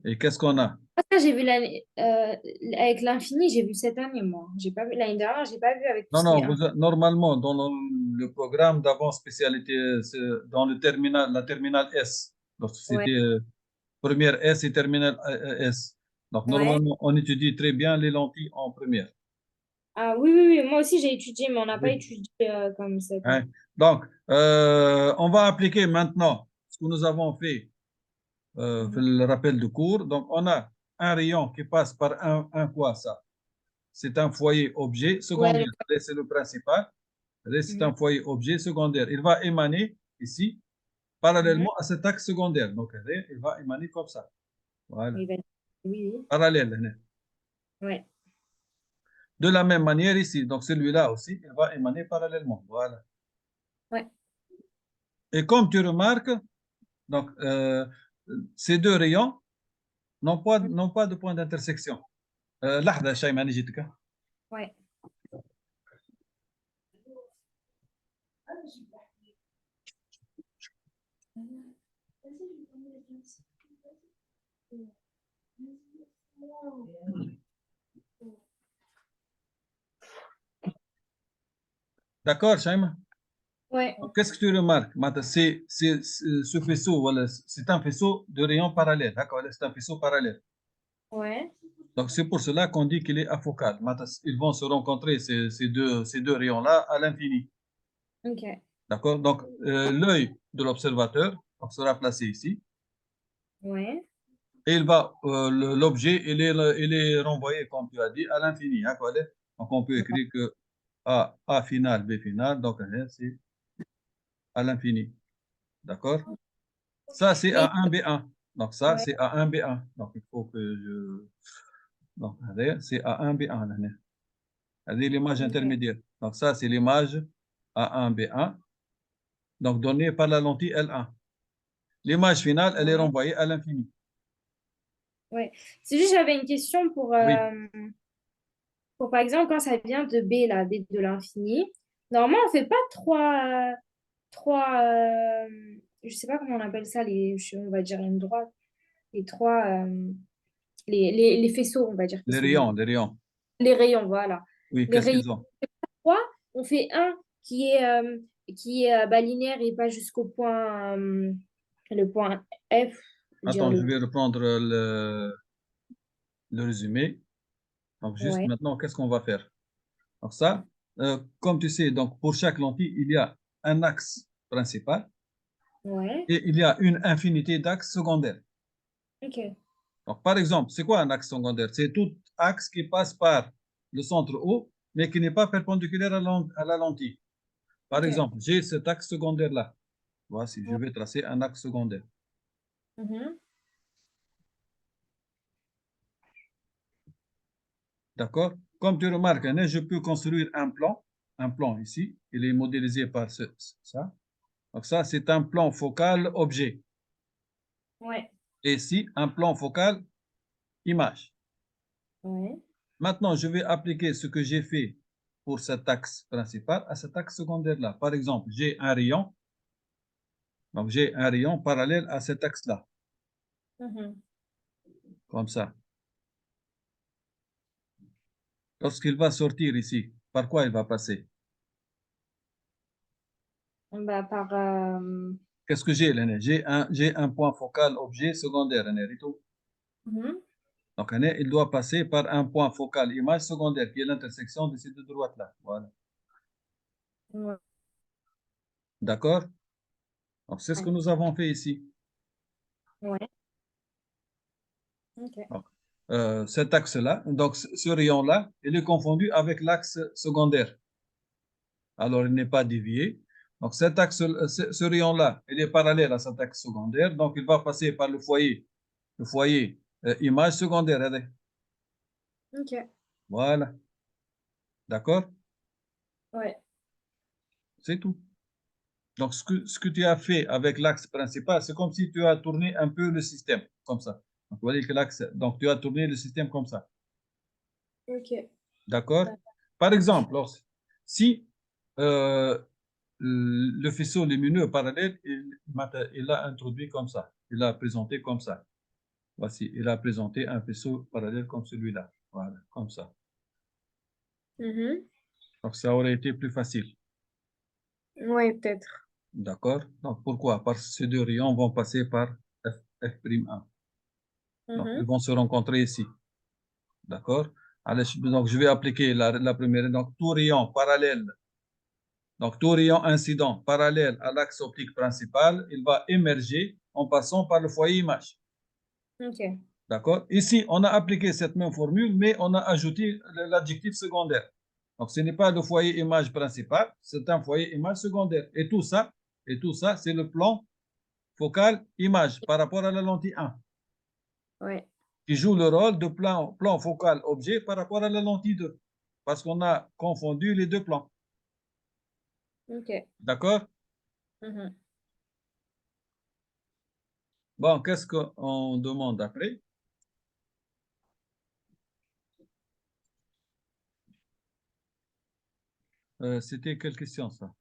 Et qu'est-ce qu'on a? Ça, j'ai vu l'année avec l'infini, j'ai vu cette année, moi. J'ai pas vu l'année dernière, j'ai pas vu avec tout Non, ce qui non, est infini. normalement, dans le programme d'avant spécialité, dans le terminal, la terminale S, donc Ouais. c'était première S et terminale S. Donc, Ouais. normalement, on étudie très bien les lentilles en première. Ah oui, oui, oui. Moi aussi, j'ai étudié, mais on n'a pas Oui. étudié comme cette Hein. année. Donc, on va appliquer maintenant ce que nous avons fait Mhm. le rappel de cours. Donc, on a un rayon qui passe par un quoi ça? C'est un foyer objet Ouais, secondaire. Allez, c'est le principal. Allez, c'est mhm. un foyer objet secondaire. Il va émaner ici, Mhm. parallèlement à cet axe secondaire. Donc, allez, il va émaner comme ça. Voilà. Oui, oui, oui. Parallèle, allez. Ouais. De la même manière ici. Donc, celui-là aussi, il va émaner parallèlement. Voilà. Ouais. Et comme tu remarques, donc, ces deux rayons n'ont pas de point d'intersection. لحظة شيماء أنا جيتك. Ouais. D'accord, Shaima? Ouais. Qu'est-ce que tu remarques? Maintenant, ce faisceau, voilà, c'est un faisceau de rayons parallèles. D'accord, c'est un faisceau parallèle. Ouais. Donc, c'est pour cela qu'on dit qu'il est afocal. Ils vont se rencontrer, ces deux rayons-là, à l'infini. Ok. D'accord? Donc, l'œil de l'observateur sera placé ici. Ouais. Et il va, l'objet, il est renvoyé, comme tu as dit, à l'infini. Hein, quoi, donc, on peut écrire que A final, B final, donc c'est à l'infini. D'accord? Ça, c'est Mais, A1, B1. Donc, ça, ouais. c'est A1, B1. Donc, il faut que je. Donc, c'est A1, B1. C'est l'image Ok. intermédiaire. Donc, ça, c'est l'image A1, B1. Donc, donnée par la lentille L1. L'image finale, elle est Ouais. renvoyée à l'infini. Ouais. C'est juste, j'avais une question Oui, pour, par exemple, quand ça vient de B, là, B de l'infini, normalement, on fait pas je sais pas comment on appelle ça, on va dire une droite, les trois, les faisceaux, on va dire les faisceaux, rayons, non. les rayons. Les rayons, voilà. Oui, Les qu'est-ce rayons qu'ils ont? 3, on fait un qui est bah, linéaire et pas jusqu'au point, le point F, dire Attends, je le. vais reprendre le résumé. Donc, juste Ouais, maintenant, qu'est-ce qu'on va faire? Donc, ça, comme tu sais, donc, pour chaque lentille, il y a un axe principal ouais, et il y a une infinité d'axes secondaires. ok, Donc, par exemple, c'est quoi un axe secondaire? C'est tout axe qui passe par le centre O, mais qui n'est pas perpendiculaire à la lentille. Par ok. exemple, j'ai cet axe secondaire-là. Voici, je Ouais. vais tracer un axe secondaire. Mhm. D'accord? Comme tu remarques, hein, je peux construire un plan ici. Il est modélisé par ça. Donc ça, c'est un plan focal objet. Ouais, Et ici, un plan focal image. ouais, Maintenant, je vais appliquer ce que j'ai fait pour cet axe principal à cet axe secondaire-là. Par exemple, j'ai un rayon. Donc, j'ai un rayon parallèle à cet axe-là, mhm. comme ça. Lorsqu'il va sortir ici, par quoi il va passer? Bah, Qu'est-ce que j'ai, René? J'ai un point focal objet secondaire, René, et tout. mhm. Donc, il doit passer par un point focal image secondaire, qui est l'intersection de ces deux droites-là. Voilà. Ouais, D'accord? Donc, c'est ce que nous avons fait ici. ouais, ok, Donc, cet axe-là, donc ce rayon-là, il est confondu avec l'axe secondaire. Alors, il n'est pas dévié. Donc, cet axe, ce rayon-là, il est parallèle à cet axe secondaire. Donc, il va passer par le foyer image secondaire. Regardez. ok, Voilà. D'accord? ouais, C'est tout. Donc, ce que tu as fait avec l'axe principal, c'est comme si tu as tourné un peu le système, comme ça. Donc, vous voyez que l'axe, donc tu as tourné le système comme ça. ok. D'accord? D'accord. Par exemple, si euh, le faisceau lumineux parallèle, il l'a introduit comme ça. Il l'a présenté comme ça. Voici, il a présenté un faisceau parallèle comme celui-là. Voilà, comme ça. Mhm. Donc, ça aurait été plus facile. Ouais, peut-être. D'accord? Donc, pourquoi? Parce que ces deux rayons vont passer par F'1. Donc, ils Mhm. vont se rencontrer ici. D'accord? Allez, donc, je vais appliquer la première. Donc, tout rayon parallèle, donc tout rayon incident parallèle à l'axe optique principal, il va émerger en passant par le foyer image. Ok, D'accord? Ici, on a appliqué cette même formule, mais on a ajouté l'adjectif secondaire. Donc, ce n'est pas le foyer image principal, c'est un foyer image secondaire. Et tout ça, c'est le plan focal image par rapport à la lentille 1, ouais, qui joue le rôle de plan focal objet par rapport à la lentille 2, parce qu'on a confondu les deux plans. ok. D'accord? Mhm. Bon, qu'est-ce qu'on demande après? C'était quelle question, ça?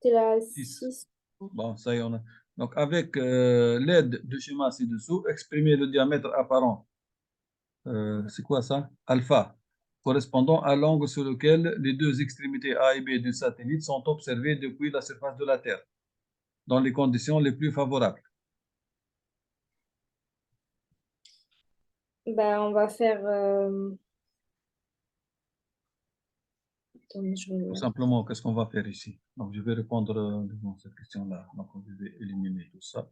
C'est la 6. 6. Bon, ça y est, on a. Donc, avec l'aide du schéma ci-dessous, exprimer le diamètre apparent. C'est quoi ça? Alpha, correspondant à l'angle sur lequel les deux extrémités A et B du satellite sont observées depuis la surface de la Terre, dans les conditions les plus favorables. Bah, on va faire. Attends, je Tout regarde. simplement, qu'est-ce qu'on va faire ici? Donc, je vais répondre devant cette question-là. Donc, je vais éliminer tout ça.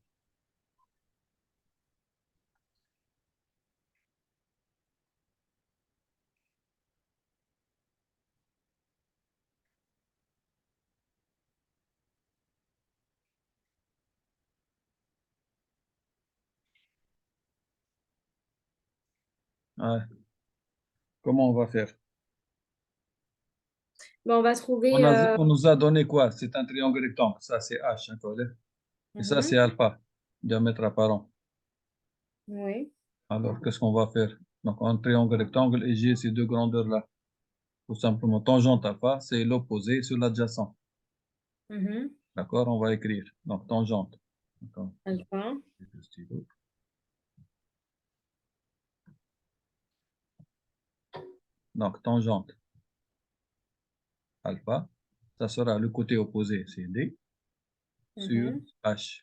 Ouais. Comment on va faire? Bah, on va trouver. On nous a donné quoi? C'est un triangle rectangle. Ça, c'est H, hein, collé. Et ça, c'est alpha, diamètre apparent. Oui. Alors, qu'est-ce qu'on va faire? Donc, un triangle rectangle et j'ai ces deux grandeurs-là. Tout simplement, tangente alpha, c'est l'opposé sur l'adjacent. Mhm. D'accord? On va écrire. Donc, tangente. D'accord. Alpha. Le stylo. Donc, tangente alpha, ça sera le côté opposé, c'est D, sur Mhm. H.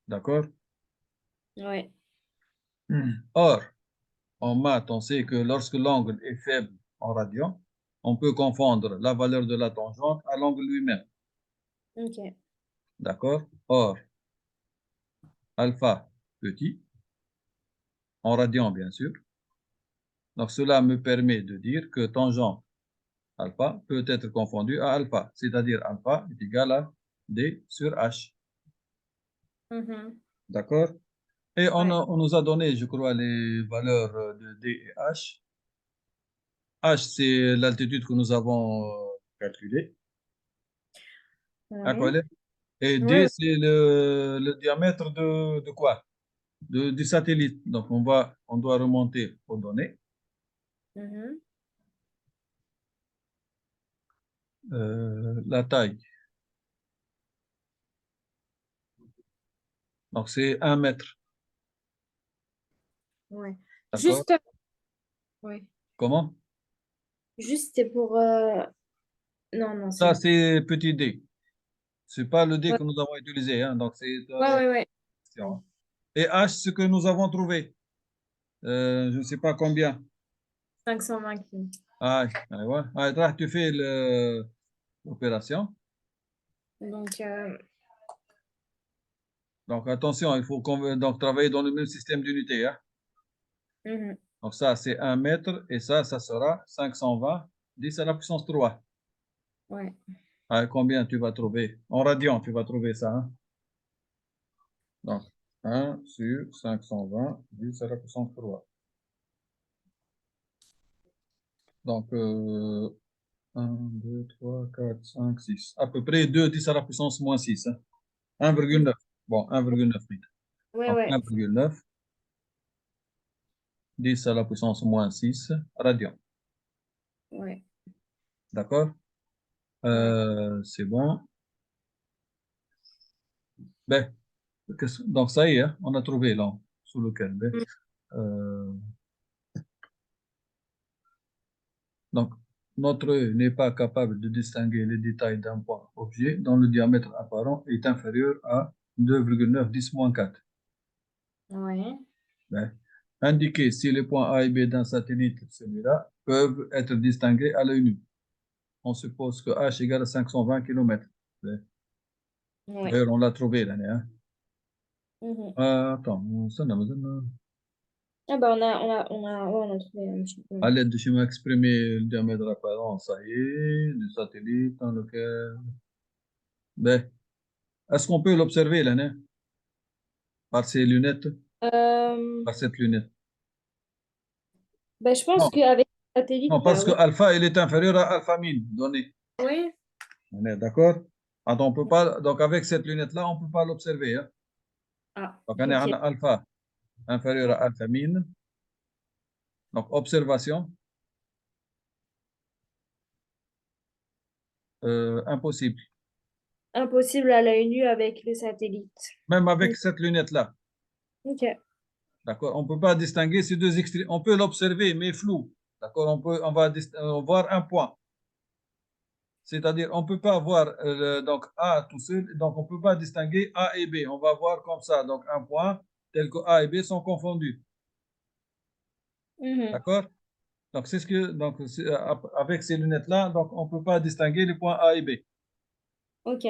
D'accord? Ouais. Or, en maths, on sait que lorsque l'angle est faible en radian, on peut confondre la valeur de la tangente à l'angle lui-même. Ok. D'accord? Or, alpha petit, en radian bien sûr. Donc, cela me permet de dire que tangente alpha peut être confondu à alpha, c'est-à-dire alpha est égal à D sur H. Mhm. D'accord? Et Ouais. on nous a donné, je crois, les valeurs de D et H. H, c'est l'altitude que nous avons calculée. Ouais. D'accord? Et Ouais, D, ouais. c'est le diamètre de quoi? Du satellite. Donc, on doit remonter aux données. Mhm. La taille. Donc, c'est 1 mètre. Ouais. D'accord? Juste, ouais. Comment? Juste, c'est pour. Non, non, c'est Ça, bon. c'est petit d. C'est pas le d Ouais, que nous avons utilisé, hein. Donc, c'est ouais, ouais, ouais. question, hein. Et H, ce que nous avons trouvé. Je ne sais pas combien. 520 kilos. Ah, ouais. Ah, là, tu fais l'opération. Donc, Donc, attention, il faut donc, travailler dans le même système d'unité, hein. mhm. Donc, ça, c'est 1 mètre. Et ça sera 520, 10 à la puissance 3. Ouais. Ah, combien tu vas trouver? En radian, tu vas trouver ça, hein. Donc, 1 sur 520, 10 à la puissance 3. Donc, 1, 2, 3, 4, 5, 6. À peu près 2, 10 à la puissance moins 6, hein. 1,9. Bon, 1,9 litres. Ouais, Donc, ouais. 1,9, 10 à la puissance moins 6 radian. Ouais. D'accord? Ouais. C'est bon. Ben, donc, ça y est, hein, on a trouvé là, sous lequel. Ben, Mm. euh, donc, notre œil n'est pas capable de distinguer les détails d'un point objet dont le diamètre apparent est inférieur à 2,910-4. Ouais. Ben, indiquer si les points A et B d'un satellite, celui-là, peuvent être distingués à l'œil nu. On suppose que H égale à 520 km. Ouais. D'ailleurs, on l'a trouvé l'année, hein. Mhm. Attends, ça, non, Ah bah ouais, on a trouvé la même chose. à l'aide de schéma exprimé le diamètre apparent, ça y est, du satellite dans lequel. Ben, est-ce qu'on peut l'observer l'année par ces lunettes, Euh, par cette lunette? bah, je Non, pense qu'avec le satellite, non, bah parce que oui. alpha, il est inférieur à alpha min, donné. Oui. On est d'accord? On peut pas, donc avec cette lunette-là, on ne peut pas l'observer, hein. Ah, Donc, on est en ok. alpha inférieur à alpha min. Donc, observation, impossible. Impossible à l'œil nu avec le satellite. Même Mm. avec cette lunette-là. Ok. D'accord? On ne peut pas distinguer ces deux extrémités. On peut l'observer, mais flou. D'accord? On va voir un point. C'est-à-dire, on ne peut pas voir donc A tout seul. Donc, on ne peut pas distinguer A et B. On va voir comme ça. Donc, un point tel que A et B sont confondus. Mhm. D'accord? Donc, c'est ce que, donc, avec ces lunettes-là, donc, on ne peut pas distinguer les points A et B. Ok.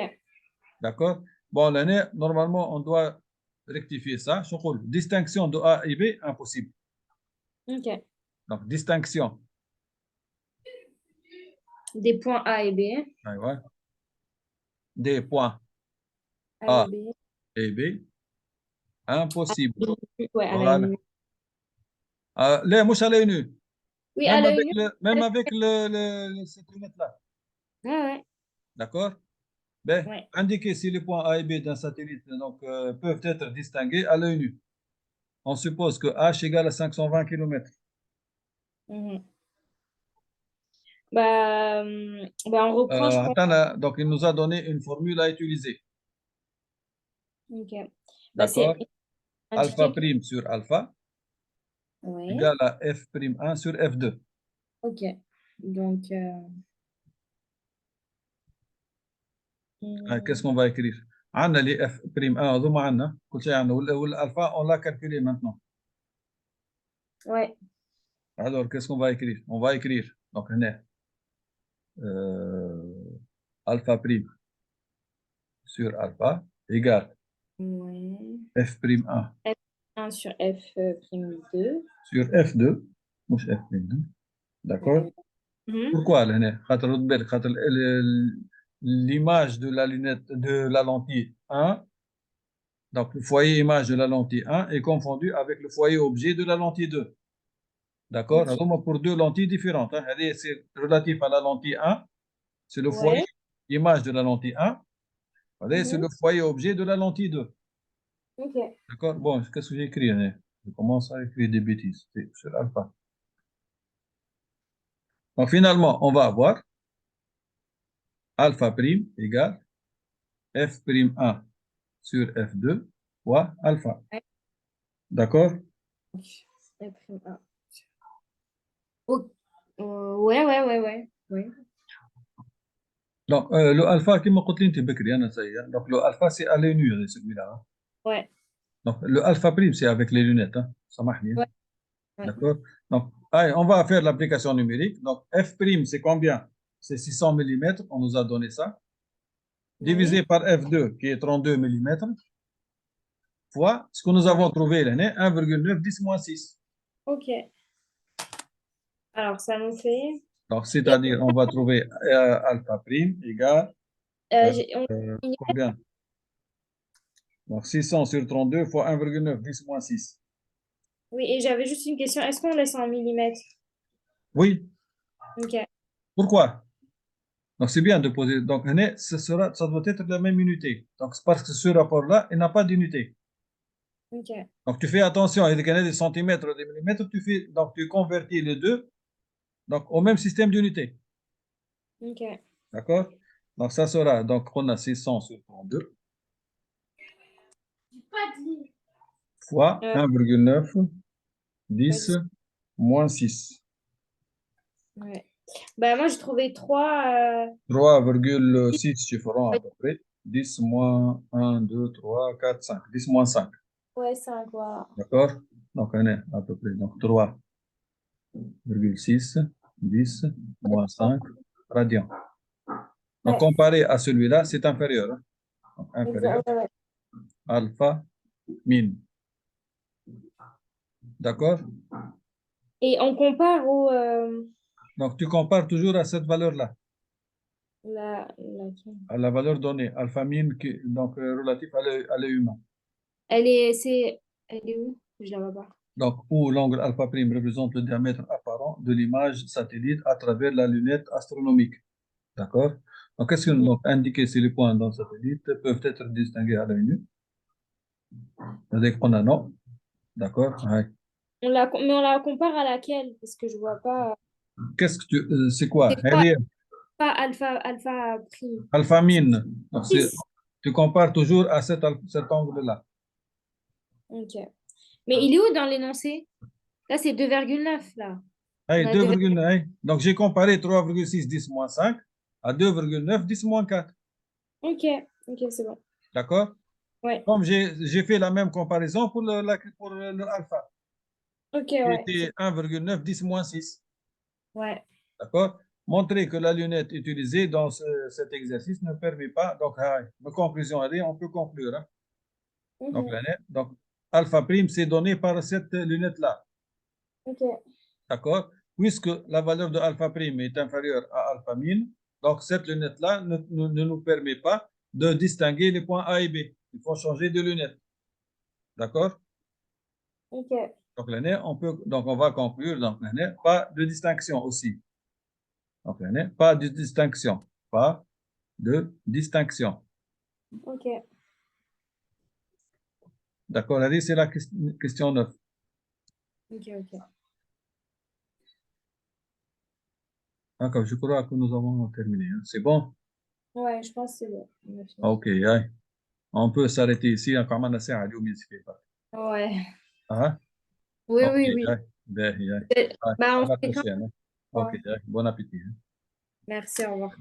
D'accord? Bon, l'année, normalement, on doit rectifier ça. Je crois, distinction de A et B, impossible. Ok. Donc, distinction. Des points A et B. Ouais. Des points A A et B. et B, impossible. Ouais, à l'œil Voilà. nu. Là, mouche à l'œil nu. Oui, à l'œil nu. Même avec cette lunette-là. Ouais, ouais. D'accord? Ben, Ouais. indiquer si les points A et B d'un satellite donc, peuvent être distingués à l'œil nu. On suppose que H égale à 520 km. Mhm. Bah, on reprend, je pense. Donc, il nous a donné une formule à utiliser. Ok. Bah, c'est D'accord? Alpha indiqué que. prime sur alpha Ouais. égale à F prime 1 sur F2. Ok. Donc, Qu'est-ce hmm, qu'on va écrire? عندنا les F prime 1 هذوما عندنا كل شيء عندنا والالفا on l'a calculé maintenant. ouais. Alors qu'est-ce qu'on va écrire? On va écrire donc هنا alpha prime sur alpha égale Ouais. F prime 1 F1 sur F'2. sur F2 مش F prime 2. D'accord? Ouais. Mhm. Pourquoi هنا؟ خاطر رد بالك خاطر l'image de la lunette de la lentille 1 donc le foyer image de la lentille 1 est confondu avec le foyer objet de la lentille 2. D'accord? Ok. Donc, pour deux lentilles différentes. Hein. C'est relatif à la lentille 1, c'est le foyer Ouais. image de la lentille 1. C'est Mhm. le foyer objet de la lentille 2. Ok. D'accord? Bon, qu'est-ce que j'ai écrit? Hein? Je commence à écrire des bêtises. C'est sur alpha. Donc, finalement, on va avoir alpha prime égale f prime 1 sur f2 fois alpha. Ouais. D'accord? F'1. Oh, ouais, ouais, ouais, ouais. Ouais. Donc, le alpha, qui m'a dit Bekri, donc le alpha, c'est à l'œil nu, celui-là. Hein. Ouais. Donc, le alpha prime, c'est avec les lunettes. Hein. Ça marche bien. Ouais. Ouais. D'accord? Donc, allez, on va faire l'application numérique. Donc, f prime, c'est combien? C'est 600 mm, on nous a donné ça. Ouais. Divisé par f2, qui est 32 mm, fois ce que nous avons Ouais. trouvé l'année, 1,9 10 moins 6. Ok. Alors, ça nous fait. Donc, Et, c'est-à-dire, on va trouver alpha prime égale on combien? Donc, 600 sur 32 fois 1,9 10 moins 6. Oui, et j'avais juste une question. Est-ce qu'on laisse en millimètres? Oui, Ok. pourquoi? Donc, c'est bien de poser. Donc, l'année, ça doit être la même unité. Donc, c'est parce que ce rapport-là, il n'a pas d'unité. Ok. Donc, tu fais attention, il y a des centimètres, des millimètres, donc tu convertis les deux donc, au même système d'unité. Ok. D'accord? Donc, ça sera, donc, on a 600 sur 32 fois Euh, 1,9 ouais, 10 moins 6. ouais. Bah, moi, j'ai trouvé trois. 3,6 chiffrons à peu près. 10 moins 1, 2, 3, 4, 5. 10 moins 5. Ouais, 5, voilà. D'accord? Donc, on est à peu près. Donc, 3,6, 10 moins 5 radians. Donc, Ouais, comparé à celui-là, c'est inférieur. Hein? Donc, inférieur. exact. Ouais, ouais. Alpha, min. D'accord? Et on compare Donc, tu compares toujours à cette valeur-là, laquelle. à la valeur donnée, alpha min, donc relatif à l'œil humain. Elle est où? Je la vois pas. Donc, où l'angle alpha prime représente le diamètre apparent de l'image satellite à travers la lunette astronomique. D'accord? Donc, qu'est-ce que Mhm. donc, indiquer si les points dans le satellite peuvent être distingués à l'œil nu? C'est-à-dire qu'on a non. D'accord? Ouais. Mais on la compare à laquelle? Parce que je vois pas. Qu'est-ce que c'est quoi? C'est Elle pas, est pas alpha prime. alpha min. Donc, Six. tu compares toujours à cet angle-là. Ok. Mais il est où dans l'énoncé? Là, c'est 2,9 là. On Hey, a 2. 2,9. Donc, j'ai comparé 3,6 10 moins 5 à 2,9 10 moins 4. Ok, ok, c'est bon. D'accord? Ouais. Comme j'ai fait la même comparaison pour pour le alpha. Ok, qui ouais. était 1,9 10 moins 6. Ouais. D'accord? Montrer que la lunette utilisée dans cet exercice ne permet pas. Donc, la conclusion, allez, on peut conclure. Hein. Donc, Mhm. donc, alpha prime, c'est donné par cette lunette-là. Ok. D'accord? Puisque la valeur de alpha prime est inférieure à alpha min, donc cette lunette-là ne nous permet pas de distinguer les points A et B. Il faut changer de lunette. D'accord? Ok. Donc, on va conclure, donc, pas de distinction aussi. Donc, pas de distinction. Pas de distinction. Ok. D'accord, allez, c'est la question 9. Ok. Ok. D'accord, je crois que nous avons terminé. Hein. C'est bon? Ouais, je pense que c'est bon. On a fini. OK, allez. On peut s'arrêter ici. Encore maintenant, c'est à Ouais. Ah, Oui, OK, oui, oui. allez. Allez, Bah, à on la fait quand prochaine. Hein. OK, même. allez. Bon appétit. Hein. Merci, au revoir.